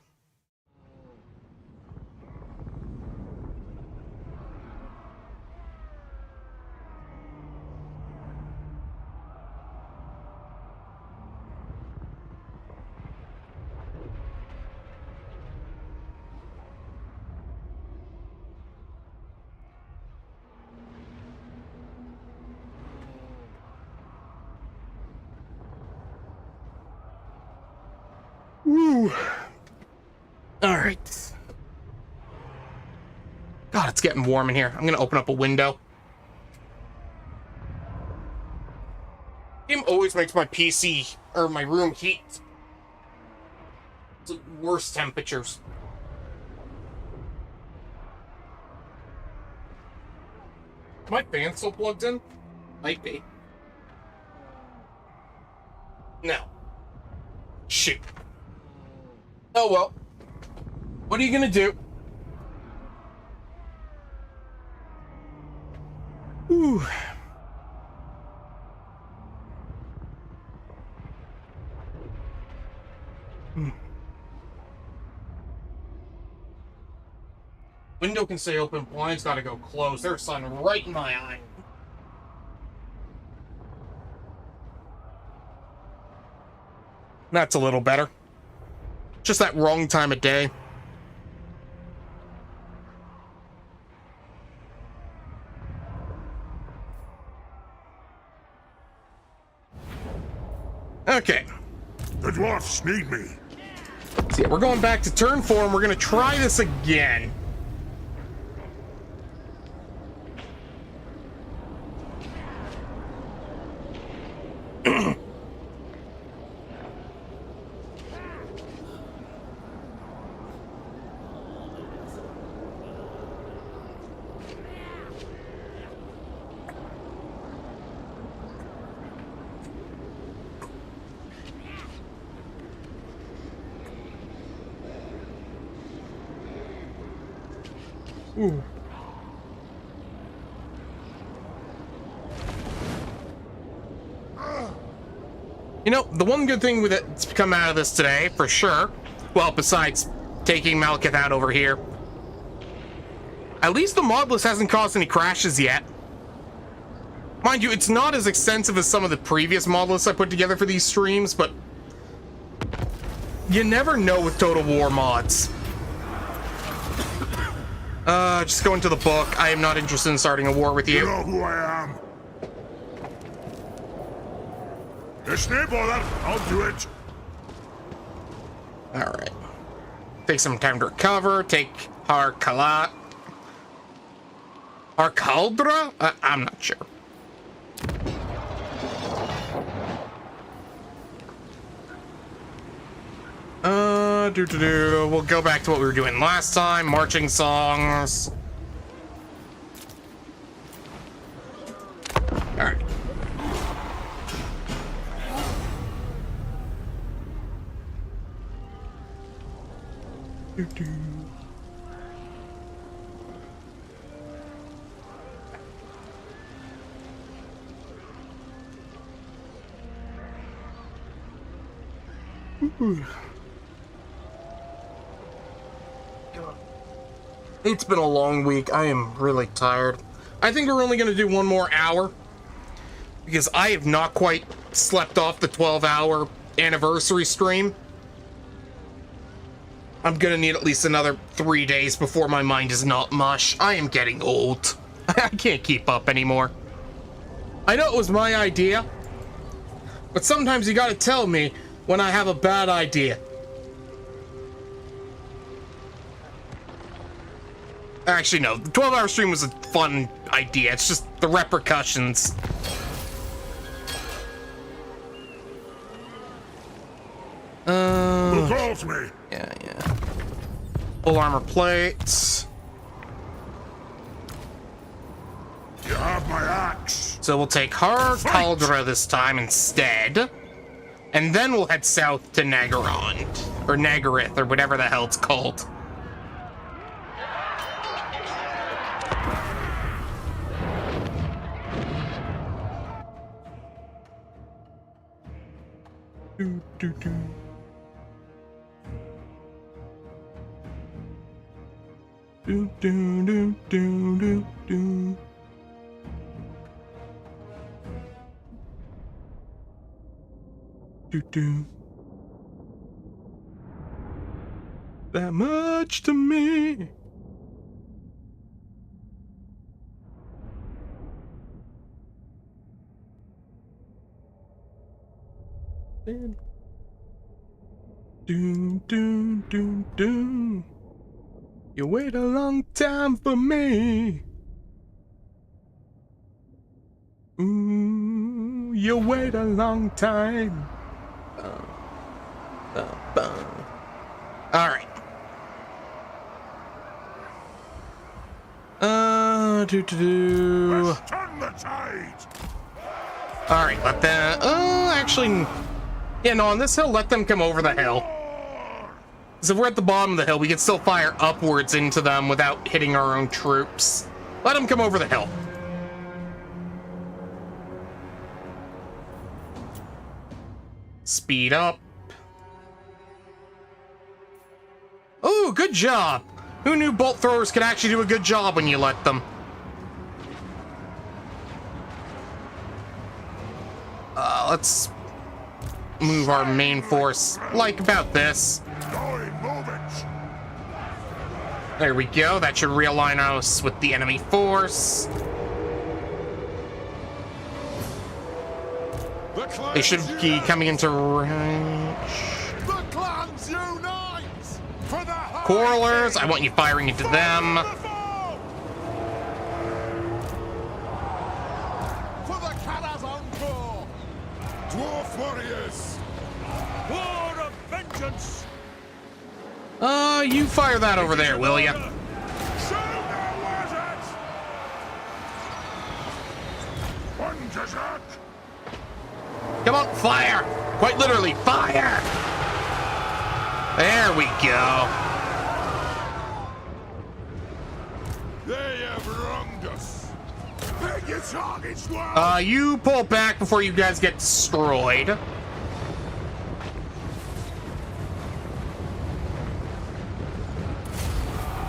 Woo. All right. God, it's getting warm in here. I'm gonna open up a window. Game always makes my PC or my room heat. It's the worst temperatures. Is my fan still plugged in? Might be. No. Shoot. Oh well. What are you gonna do? Whew. Window can stay open, blinds gotta go closed. There's sun right in my eye. That's a little better. Just that wrong time of day. Okay. The dwarfs need me. So yeah, we're going back to turn 4 and we're gonna try this again. Ooh. You know, the one good thing that's come out of this today, for sure, well, besides taking Malekith out over here, at least the mod list hasn't caused any crashes yet. Mind you, it's not as extensive as some of the previous mod lists I put together for these streams, but you never know with Total War mods. Just go into the book. I am not interested in starting a war with you. You know who I am. Snip all that. I'll do it. All right. Take some time to recover. Take Harkaldra? I'm not sure. We'll go back to what we were doing last time. Marching songs. All right. It's been a long week. I am really tired. I think we're only going to do one more hour because I have not quite slept off the 12-hour anniversary stream. I'm going to need at least another 3 days before my mind is not mush. I am getting old. I can't keep up anymore. I know it was my idea, but sometimes you got to tell me when I have a bad idea. Actually, no. The 12-hour stream was a fun idea. It's just the repercussions. Who calls me? Yeah. Full armor plates. You have my axe. So we'll take Harkaldra this time instead. And then we'll head south to Naggarond. Or Naggareth, or whatever the hell it's called. Do. That much to me. Do. You wait a long time for me. Ooh, you wait a long time. All right. Let's turn the tide. All right, let them. Actually, yeah, no. On this hill, let them come over the hill. Because if we're at the bottom of the hill, we can still fire upwards into them without hitting our own troops. Let them come over the hill. Speed up. Oh, good job. Who knew bolt throwers could actually do a good job when you let them? Let's move our main force like about this. There we go. That should realign us with the enemy force. They should be coming into range. The clans unite! For the Quarrelers, I want you firing into them. For the Kara's encore! Dwarf warriors! War of vengeance! You fire that over there, will ya? Come on, fire! Quite literally, fire! There we go. They have wronged us. Pick your targets, You pull back before you guys get destroyed.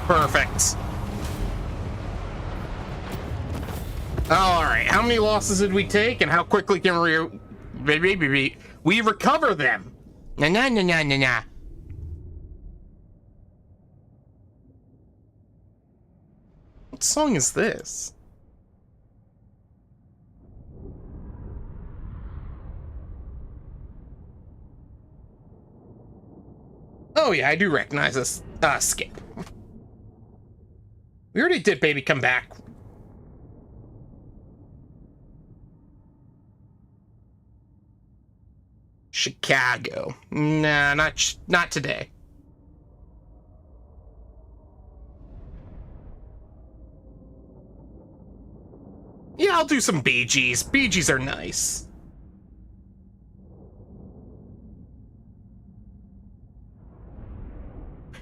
Perfect. All right, how many losses did we take, and how quickly can we recover them? Na. What song is this? Oh yeah, I do recognize this. Skip. We already did Baby Come Back. Chicago. Nah, not today. Yeah, I'll do some Bee Gees. Bee Gees are nice.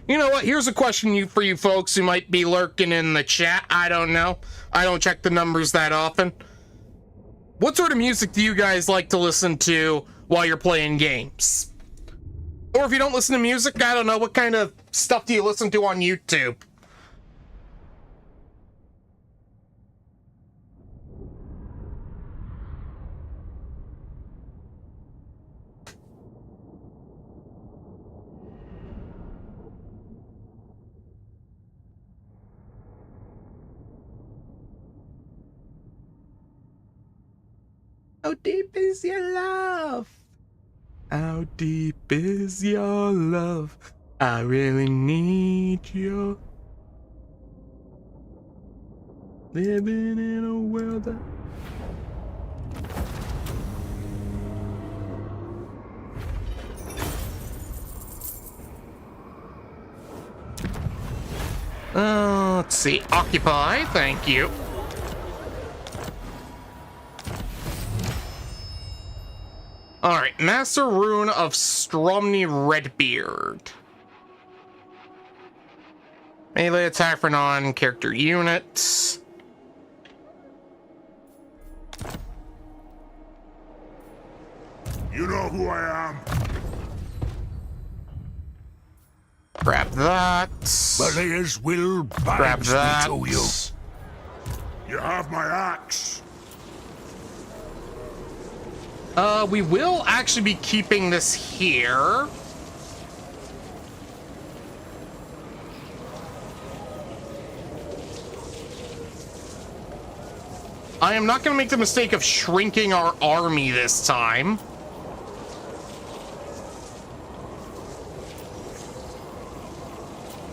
You know what? Here's a question for you folks who might be lurking in the chat. I don't know. I don't check the numbers that often. What sort of music do you guys like to listen to while you're playing games? Or if you don't listen to music, I don't know, what kind of stuff do you listen to on YouTube? How deep is your love? How deep is your love? I really need you. Living in a world that... let's see. Occupy, thank you. Alright, Master Rune of Stromny Redbeard. Melee attack for non-character units. You know who I am. Grab that. Belia's will Grab binds that. me to you. You have my axe. We will actually be keeping this here. I am not going to make the mistake of shrinking our army this time.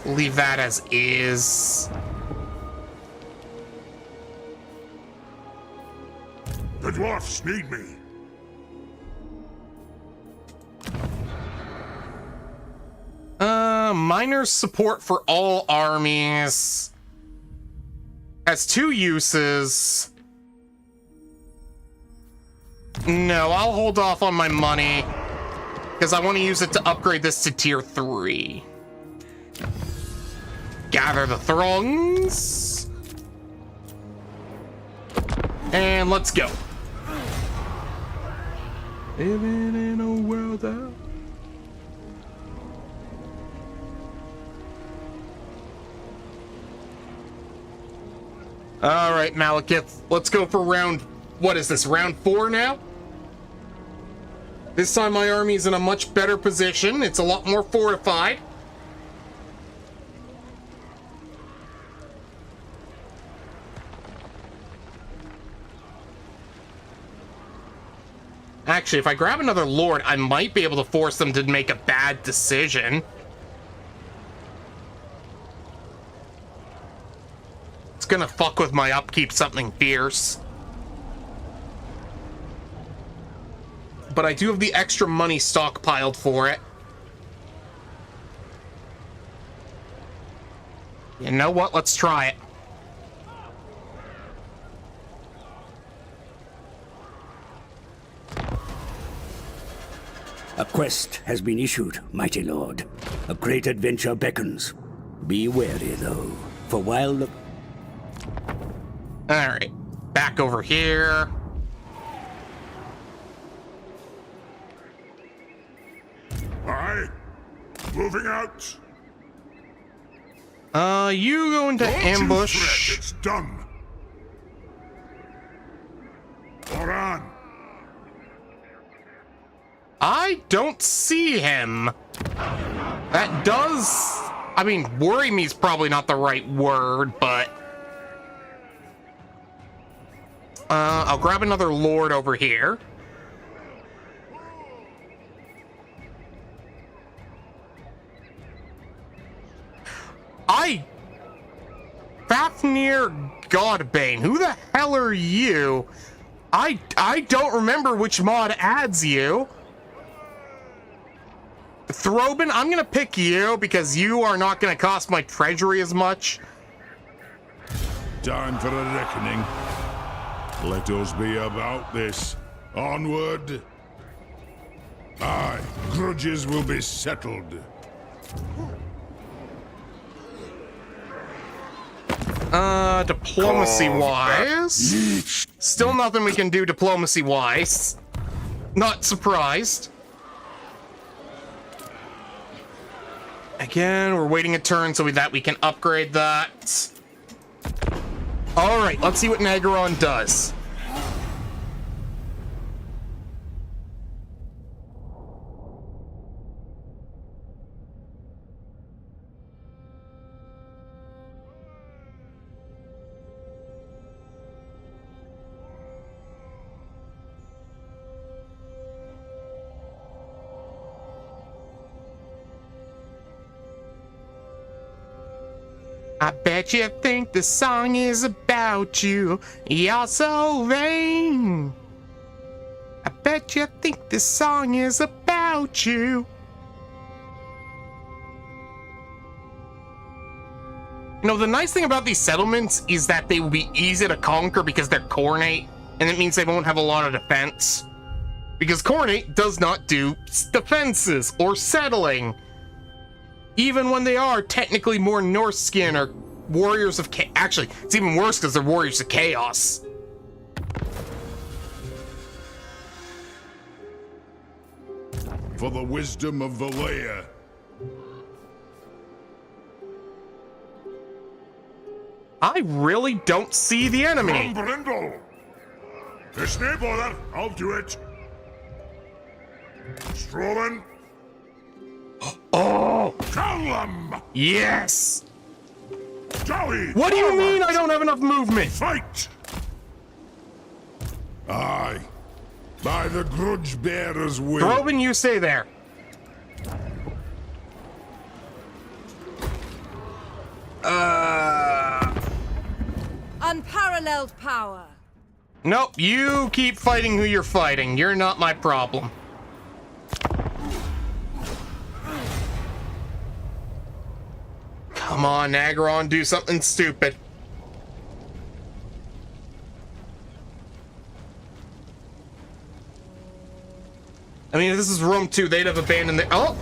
Leave that as is. The dwarfs need me. Minor support for all armies. Has 2 uses. No, I'll hold off on my money because I want to use it to upgrade this to tier 3. Gather the throngs. And let's go. Living in a world of... All right, Malekith, let's go for round... What is this, round 4 now? This time my army's in a much better position. It's a lot more fortified. Actually, if I grab another lord, I might be able to force them to make a bad decision. It's gonna fuck with my upkeep something fierce. But I do have the extra money stockpiled for it. You know what? Let's try it. A quest has been issued, mighty lord. A great adventure beckons. Be wary, though, for while the... Alright, back over here. Aye. Moving out. You go into Don't you ambush. fret, it's done. Oran. I don't see him. That does... I mean, worry me is probably not the right word, but... I'll grab another lord over here. Fafnir Godbane, who the hell are you? I don't remember which mod adds you. Throbin, I'm gonna pick you because you are not gonna cost my treasury as much. Time for a reckoning. Let us be about this. Onward. Aye, grudges will be settled. Diplomacy-wise... Still nothing we can do diplomacy-wise. Not surprised. Again, we're waiting a turn so that we can upgrade that. Alright, let's see what Nagaron does. I bet you think the song is about you. You're so vain. I bet you think this song is about you. You know, the nice thing about these settlements is that they will be easy to conquer because they're cornate, and it means they won't have a lot of defense. Because cornate does not do defenses or settling. Even when they are technically more Norse skin or warriors of chaos. Actually, it's even worse because they're warriors of chaos. For the wisdom of Valea. I really don't see the enemy. Brindle. There's no bother. I'll do it. Strolling. Oh! Callum! Yes! Joey! What do you mean I don't have enough movement? Fight! Aye. By the grudge bearer's will. Robin, you stay there. Unparalleled power. Nope, you keep fighting who you're fighting. You're not my problem. Come on, Nagaron, do something stupid. I mean, if this is Rome 2, they'd have abandoned the... Oh!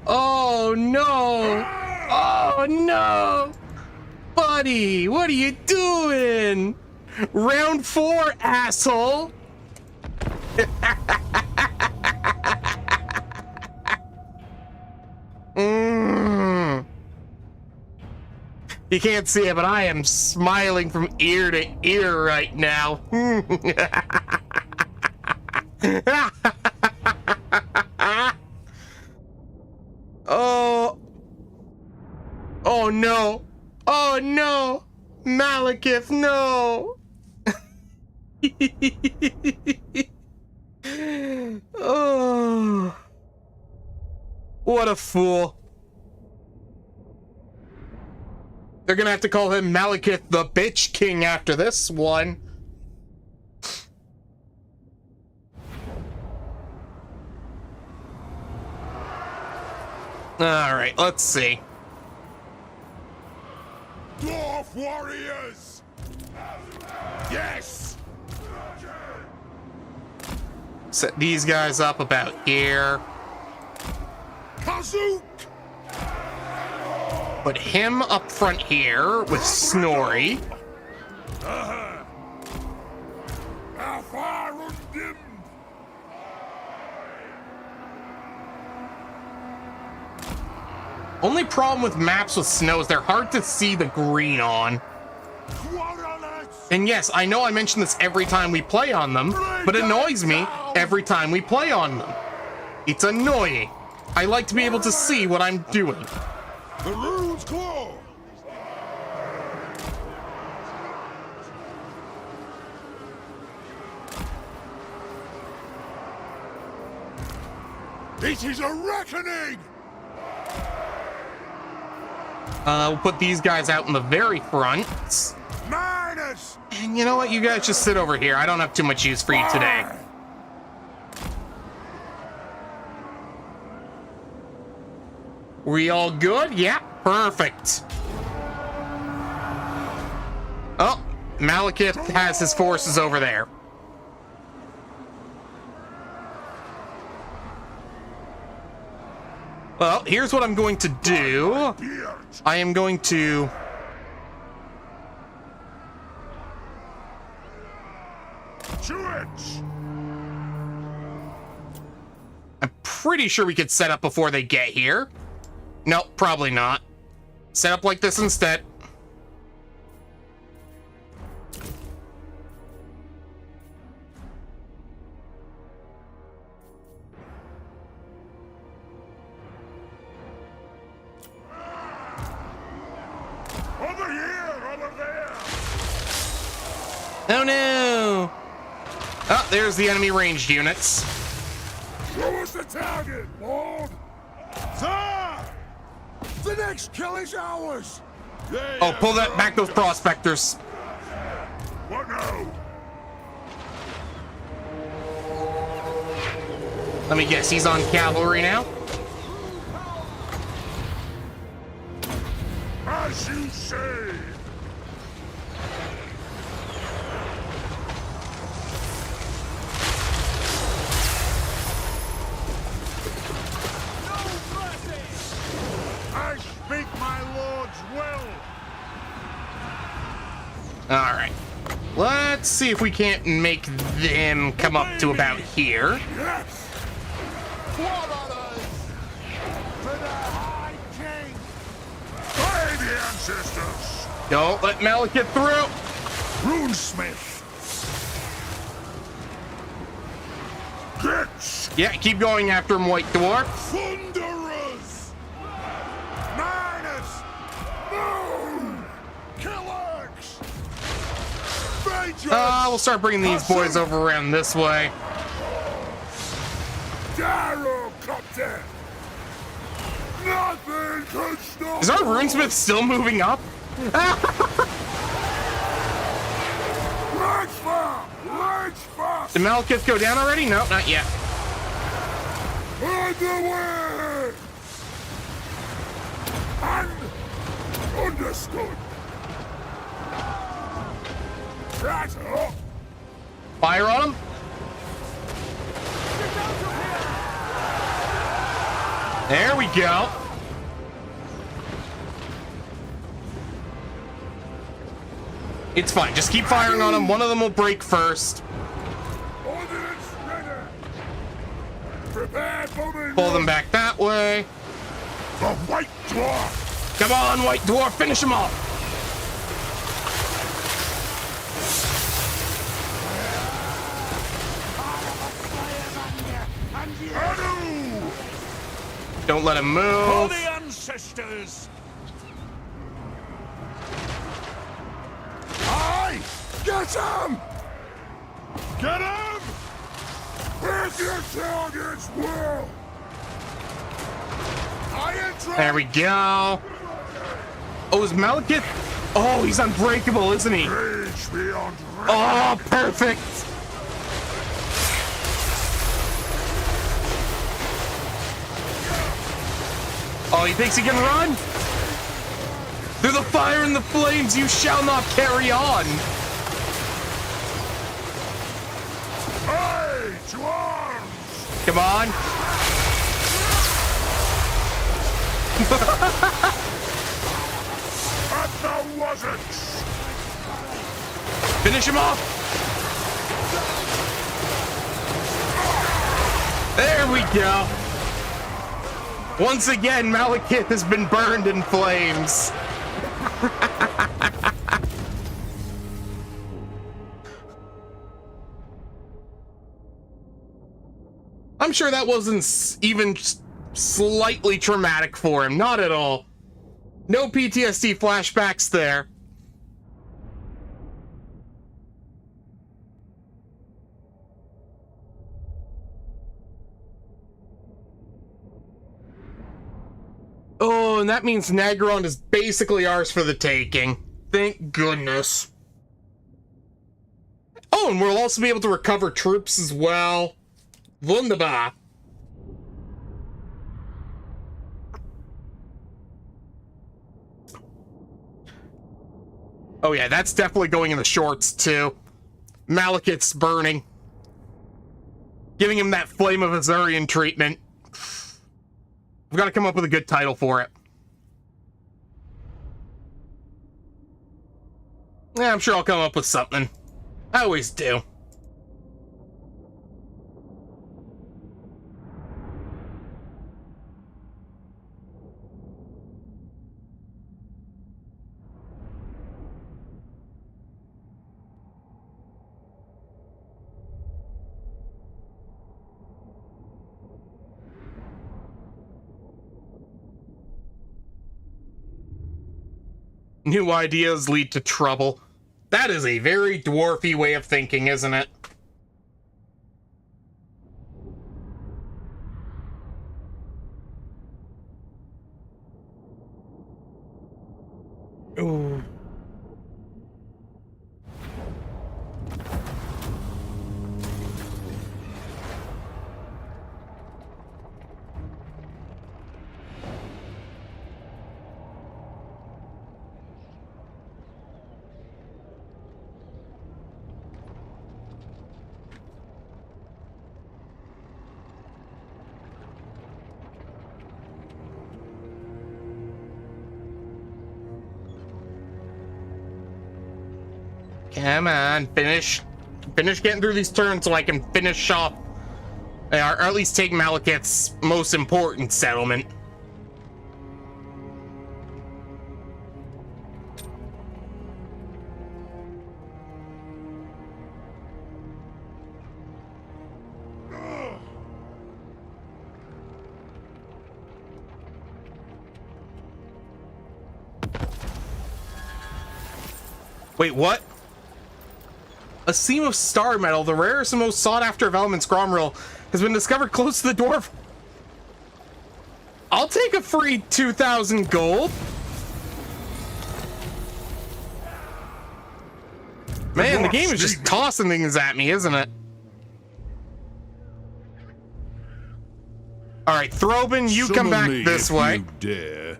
Oh, no! Oh, no! Fuck! buddy, what are you doing? Round 4, asshole. You can't see it, but I am smiling from ear to ear right now. Oh. Oh no. Oh no. Malekith, no. Oh. What a fool. They're gonna have to call him Malekith the Bitch King after this one. Alright, let's see. Dwarf warriors! Yes! Set these guys up about here. Kazook! Put him up front here with Snorri. Only problem with maps with snow is they're hard to see the green on. And yes, I know I mention this every time we play on them, but it annoys me every time we play on them. It's annoying. I like to be able to see what I'm doing. The rune's claw! It is a reckoning! We'll put these guys out in the very front. Minus! And you know what? You guys just sit over here. I don't have too much use for you today. We all good? Yeah, perfect. Oh, Malekith has his forces over there. Well, here's what I'm going to do. I am going to... I'm pretty sure we could set up before they get here. Nope, probably not. Set up like this instead. Over here, over there! Oh no! Oh, there's the enemy ranged units. Show us the target, Lord! Sir! The next kill is ours! Oh, pull that back, those prospectors. What now? Let me guess, he's on cavalry now? As you say! I speak my lord's will! Alright. Let's see if we can't make them come up to about here. Yes! What on us? To the High King! By the ancestors! Don't let Malekith through! Runesmith! Get! Yeah, keep going after him, White Dwarf. Thunderers! Minus! Moon! Killers! Vengeance! We'll start bringing these boys over around this way. Gyrocopter! Nothing can stop! Is our runesmith still moving up? Large fire! Large fire! Did Malekith go down already? No, not yet. On the way! And understood! Right up! Fire on him. There we go. It's fine. Just keep firing on them. One of them will break first. Ordnance ready. Prepare for me. Pull them back that way. The White Dwarf. Come on, White Dwarf. Finish him off. Don't let him move. For the ancestors. Aye! Get him! Get him! Where's your target's will? There we go. Oh, is Malekith? Oh, he's unbreakable, isn't he? Rage beyond rage. Oh, perfect. Oh, he thinks he can run? Through the fire and the flames, you shall not carry on. Hey, to arms! Come on. At the wasn't! Finish him off. There we go. Once again, Malekith has been burned in flames. I'm sure that wasn't even slightly traumatic for him. Not at all. No PTSD flashbacks there. Oh, and that means Nagron is basically ours for the taking. Thank goodness. Oh, and we'll also be able to recover troops as well. Wunderbar. Oh yeah, that's definitely going in the shorts too. Malekith's burning. Giving him that Flame of Azurian treatment. I've got to come up with a good title for it. Yeah, I'm sure I'll come up with something. I always do. New ideas lead to trouble. That is a very dwarfy way of thinking, isn't it? Ooh. Come on, finish getting through these turns so I can finish off, or at least take Malekith's most important settlement. Wait, what? A seam of star metal, the rarest and most sought after of elements, Gromril, has been discovered close to the dwarf. I'll take a free 2,000 gold. Man, the game is just tossing things at me, isn't it? All right, Throbin, you come back this way. Dare.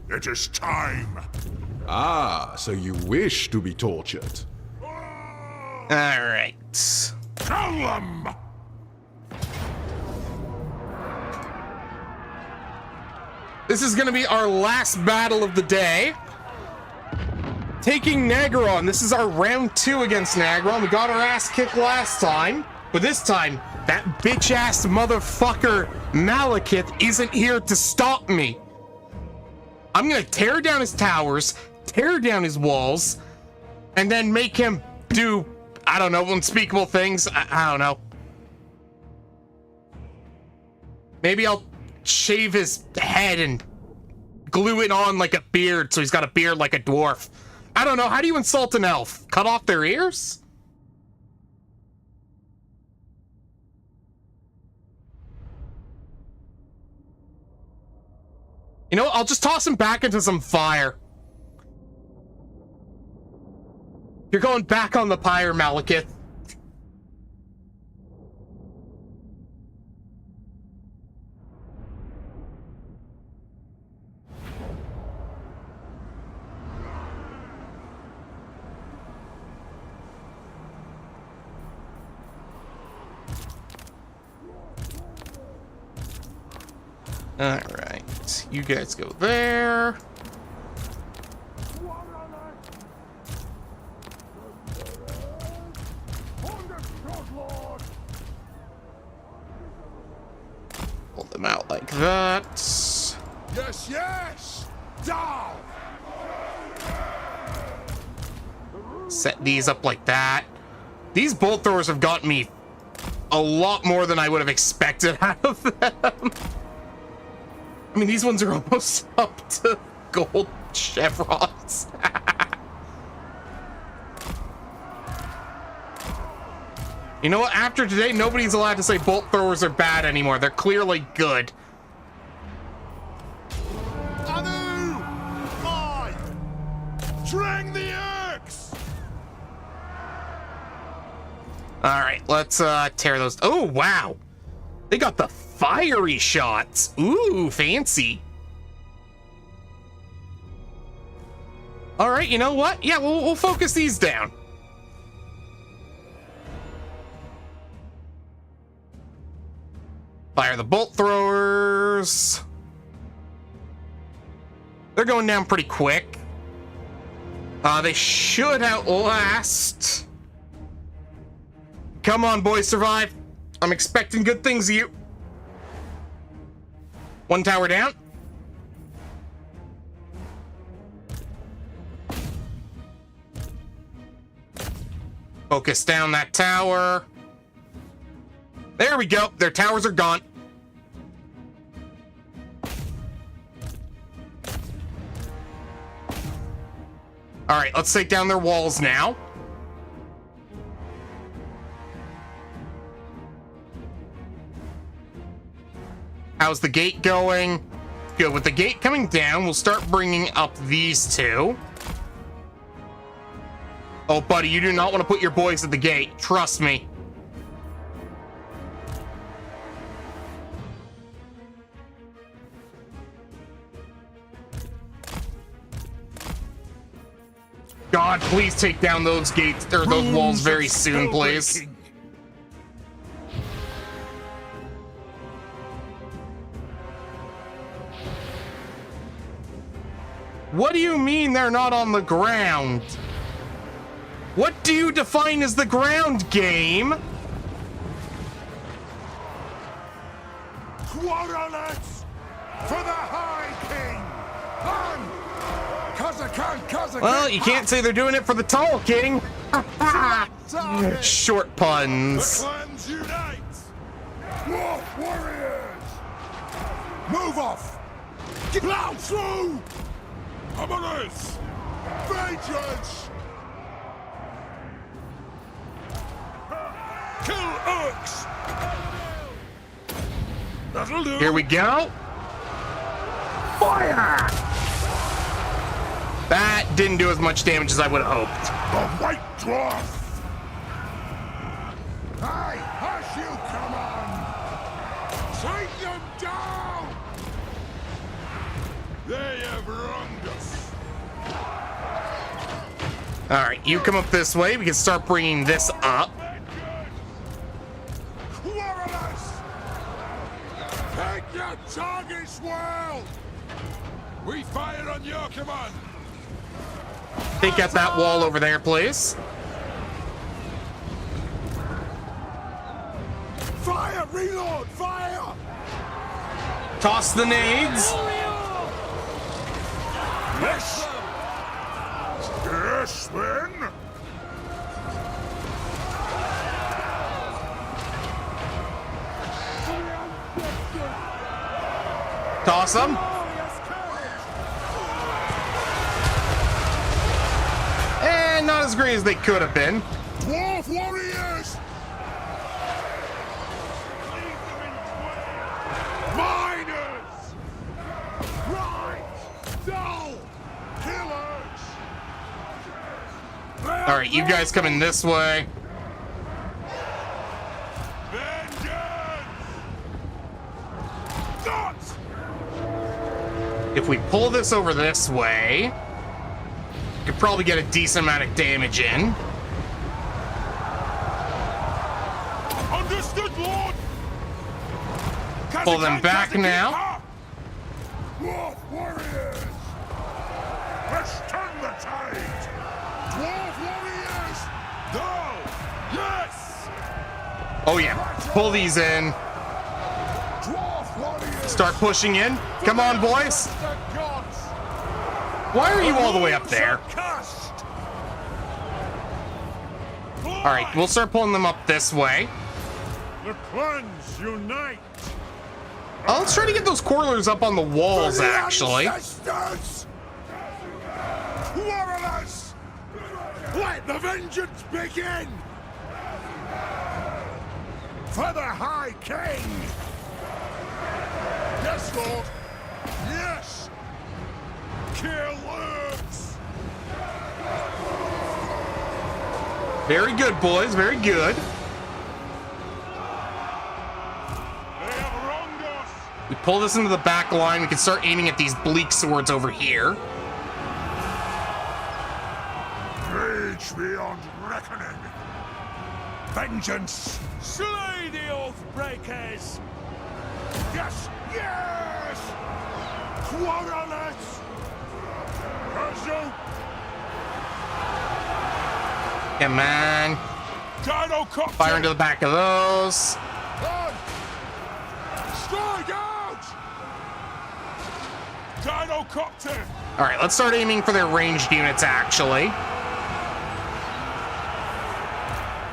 It is time. Ah, so you wish to be tortured. All right. Tell them. This is going to be our last battle of the day. taking Nagron. This is our round 2 against Nagron. We got our ass kicked last time, but this time, that bitch-ass motherfucker Malekith isn't here to stop me. I'm gonna tear down his towers, tear down his walls, and then make him do, I don't know, unspeakable things. I don't know. Maybe I'll shave his head and glue it on like a beard so he's got a beard like a dwarf. I don't know. How do you insult an elf? Cut off their ears? You know what? I'll just toss him back into some fire. You're going back on the pyre, Malekith. Alright, you guys go there. Pull them out like that. Yes, yes! Down! Set these up like that. These bolt throwers have gotten me a lot more than I would have expected out of them. I mean, these ones are almost up to gold chevrons. You know what? After today, nobody's allowed to say bolt throwers are bad anymore. They're clearly good. Anu! Aye! Drang the axe! Alright, let's tear those. Oh, wow. They got the fiery shots. Ooh, fancy. Alright, you know what? Yeah, we'll focus these down. Fire the bolt throwers. They're going down pretty quick. They should outlast. Come on, boys, survive. I'm expecting good things of you. One tower down. Focus down that tower. There we go. Their towers are gone. All right, let's take down their walls now. How's the gate going? Good. With the gate coming down, we'll start bringing up these two. Oh, buddy, you do not want to put your boys at the gate. Trust me. God, please take down those gates or those walls very soon, please. What do you mean they're not on the ground? What do you define as the ground, game? Quarterlets for the High King! On! Well, you can't say they're doing it for the Tall King. Short puns. The clans unite! Dwarf warriors! Move off! Plow through! Hammerers! Vengeance! Kill orcs! That'll do! Here we go. Fire! That didn't do as much damage as I would have hoped. The White Dwarf! Aye, hush you, come on! Take them down! They have wronged us. All right, you come up this way. We can start bringing this up. Warriors! Take your targets well! We fire on your command! Take out that wall over there, please. Fire! Reload! Fire! Toss the nades. Yes! Yes, then! Toss them. And not as great as they could have been. Dwarf warriors! Miners! Right! No! Killers! All right, you guys coming this way. If we pull this over this way, we could probably get a decent amount of damage in. Understood, Lord! Pull them back now. Dwarf warriors! Let's turn the tide! Dwarf warriors! Go! Yes! Oh yeah, pull these in. Dwarf warriors! Start pushing in. Come on, boys. Why are you all the way up there? All right, we'll start pulling them up this way. The clans unite! Oh, let's try to get those corners up on the walls, For the actually. ancestors! Warriors! Let the vengeance begin! For the High King! Yes, Lord! Yes! Kill Lurks! Very good, boys. Very good. They have wronged us! We pull this into the back line. We can start aiming at these bleak swords over here. Rage beyond reckoning! Vengeance! Slay the oath breakers! Yes! Yes! Quarrelers! Pursuit! Come on. Dino Copter! Fire into the back of those. On! Strike out! Dino Copter! All right, let's start aiming for their ranged units, actually.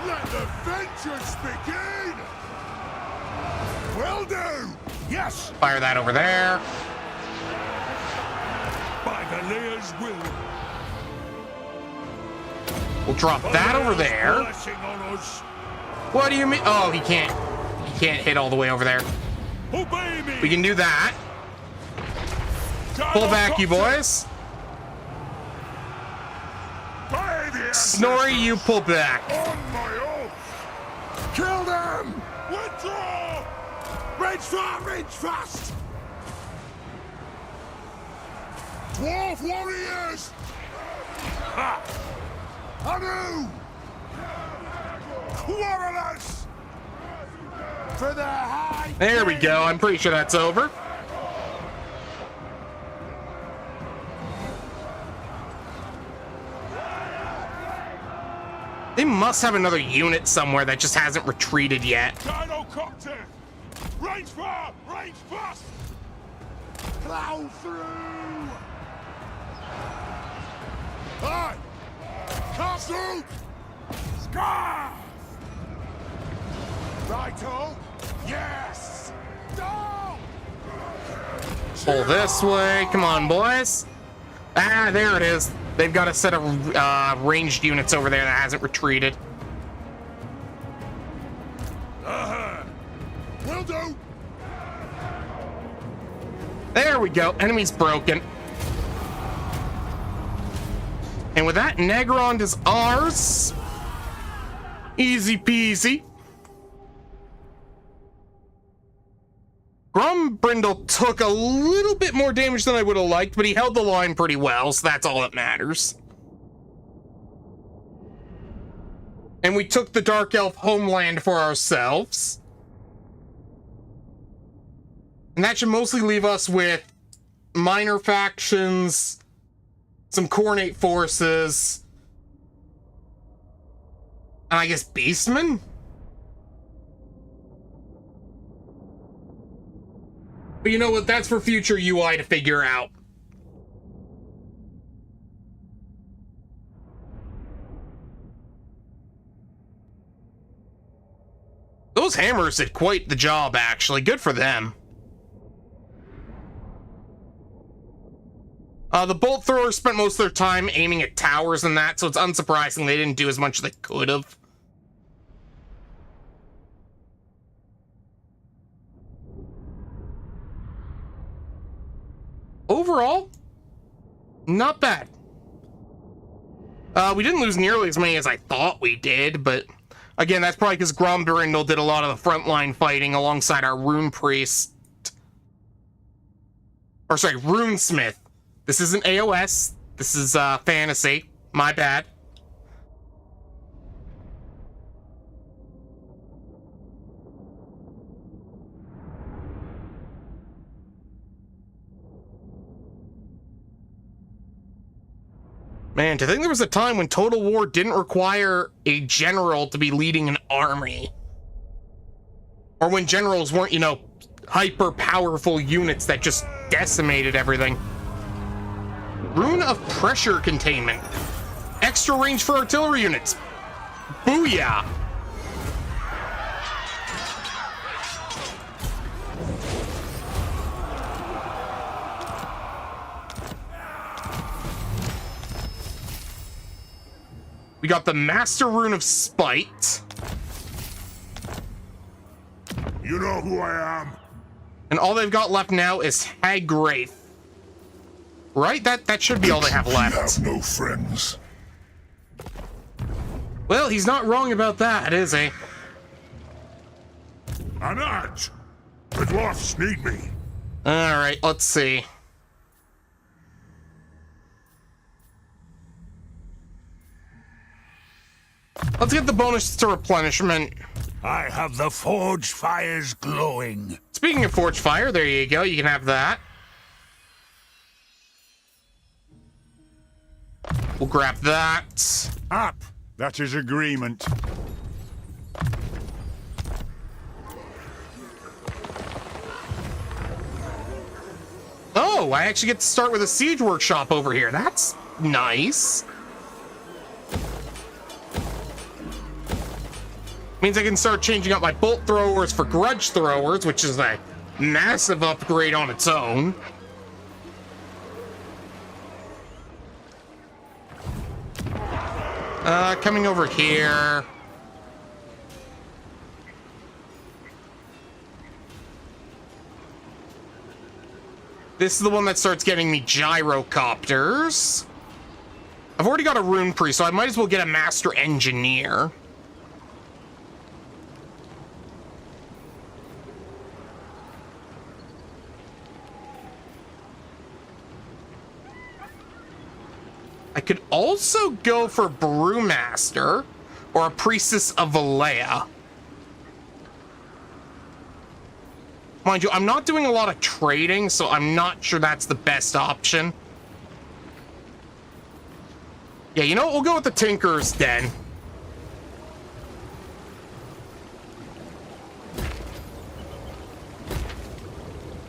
Let the vengeance begin! Will do! Yes! Fire that over there. By the Lear's will! We'll drop that over there. Blessing on us! What do you mean? Oh, he can't hit all the way over there. Obey me! We can do that. Dino Pull back, you Copter! boys. By the Snorri, you pull back. On my oath! Kill them! Withdraw! Rage fast! Rage fast! Dwarf warriors! Ha! Anu! Quarrelers! For the High There we go. I'm pretty sure that's over. They must have another unit somewhere that just hasn't retreated yet. Dino Copter! Range far! Range fast! Plow through! Aye! Castle! Scar! Righto! Yes! No! Pull this way. Come on, boys. Ah, there it is. They've got a set of ranged units over there that hasn't retreated. Will do! There we go. Enemy's broken. And with that, Negrond is ours. Easy peasy. Grumbrindle took a little bit more damage than I would have liked, but he held the line pretty well, so that's all that matters. And we took the Dark Elf homeland for ourselves. And that should mostly leave us with minor factions some Coronate Forces, and I guess Beastmen? But you know what? That's for future UI to figure out. Those hammers did quite the job, actually. Good for them. The bolt throwers spent most of their time aiming at towers and that, so it's unsurprising they didn't do as much as they could have. Overall, not bad. We didn't lose nearly as many as I thought we did, but again, that's probably because Gromberindel did a lot of the frontline fighting alongside our Rune Priest. Or sorry, Runesmith. This isn't AOS. This is fantasy. My bad. Man, to think there was a time when Total War didn't require a general to be leading an army. Or when generals weren't, you know, hyper-powerful units that just decimated everything. Rune of Pressure Containment. Extra range for artillery units. Booyah! We got the Master Rune of Spite. You know who I am? And all they've got left now is Hagwraith. Right? That should be all they have left. You have no friends. Well, he's not wrong about that, is he? Anat! The dwarfs need me. Alright, let's see. Let's get the bonus to replenishment. I have the forge fires glowing. Speaking of forge fire, there you go. You can have that. We'll grab that. Up! That is agreement. Oh, I actually get to start with a siege workshop over here. That's nice. Means I can start changing out my bolt throwers for grudge throwers, which is a massive upgrade on its own. Coming over here. This is the one that starts getting me gyrocopters. I've already got a rune priest, so I might as well get a master engineer. I could also go for Brewmaster or a Priestess of Valea. Mind you, I'm not doing a lot of trading, so I'm not sure that's the best option. Yeah, you know what? We'll go with the Tinker's Den.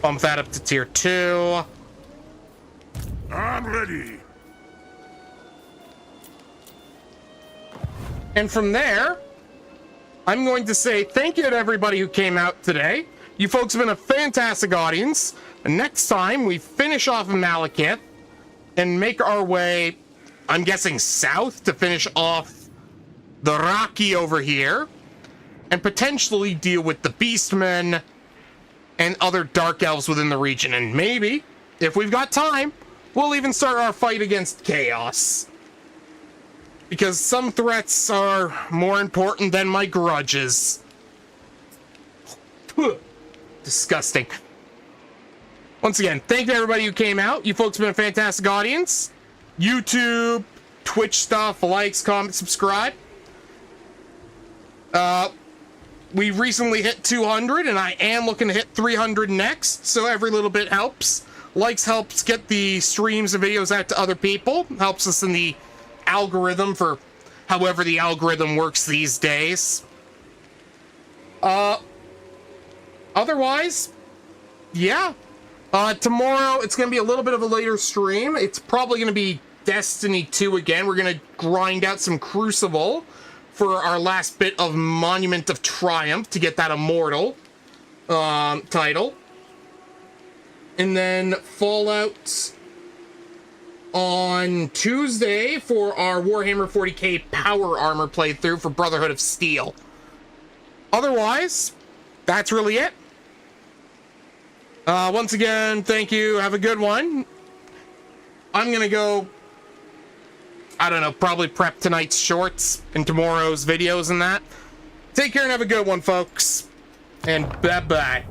Bump that up to tier 2. I'm ready. And from there, I'm going to say thank you to everybody who came out today. You folks have been a fantastic audience. And next time, we finish off Malekith and make our way, I'm guessing, south to finish off the Raki over here and potentially deal with the Beastmen and other Dark Elves within the region. And maybe, if we've got time, we'll even start our fight against Chaos. Because some threats are more important than my grudges. Disgusting. Once again, thank you to everybody who came out. You folks have been a fantastic audience. YouTube, Twitch stuff, likes, comment, subscribe. We recently hit 200, and I am looking to hit 300 next, so every little bit helps. Likes helps get the streams and videos out to other people. Helps us in the algorithm for however the algorithm works these days. Otherwise, yeah. Tomorrow, it's going to be a little bit of a later stream. It's probably going to be Destiny 2 again. We're going to grind out some Crucible for our last bit of Monument of Triumph to get that Immortal title. And then Fallout on Tuesday for our Warhammer 40k Power Armor playthrough for Brotherhood of Steel. Otherwise, that's really it. Once again, thank you. Have a good one. I'm gonna go, I don't know, probably prep tonight's shorts and tomorrow's videos and that. Take care and have a good one, folks. And bye-bye.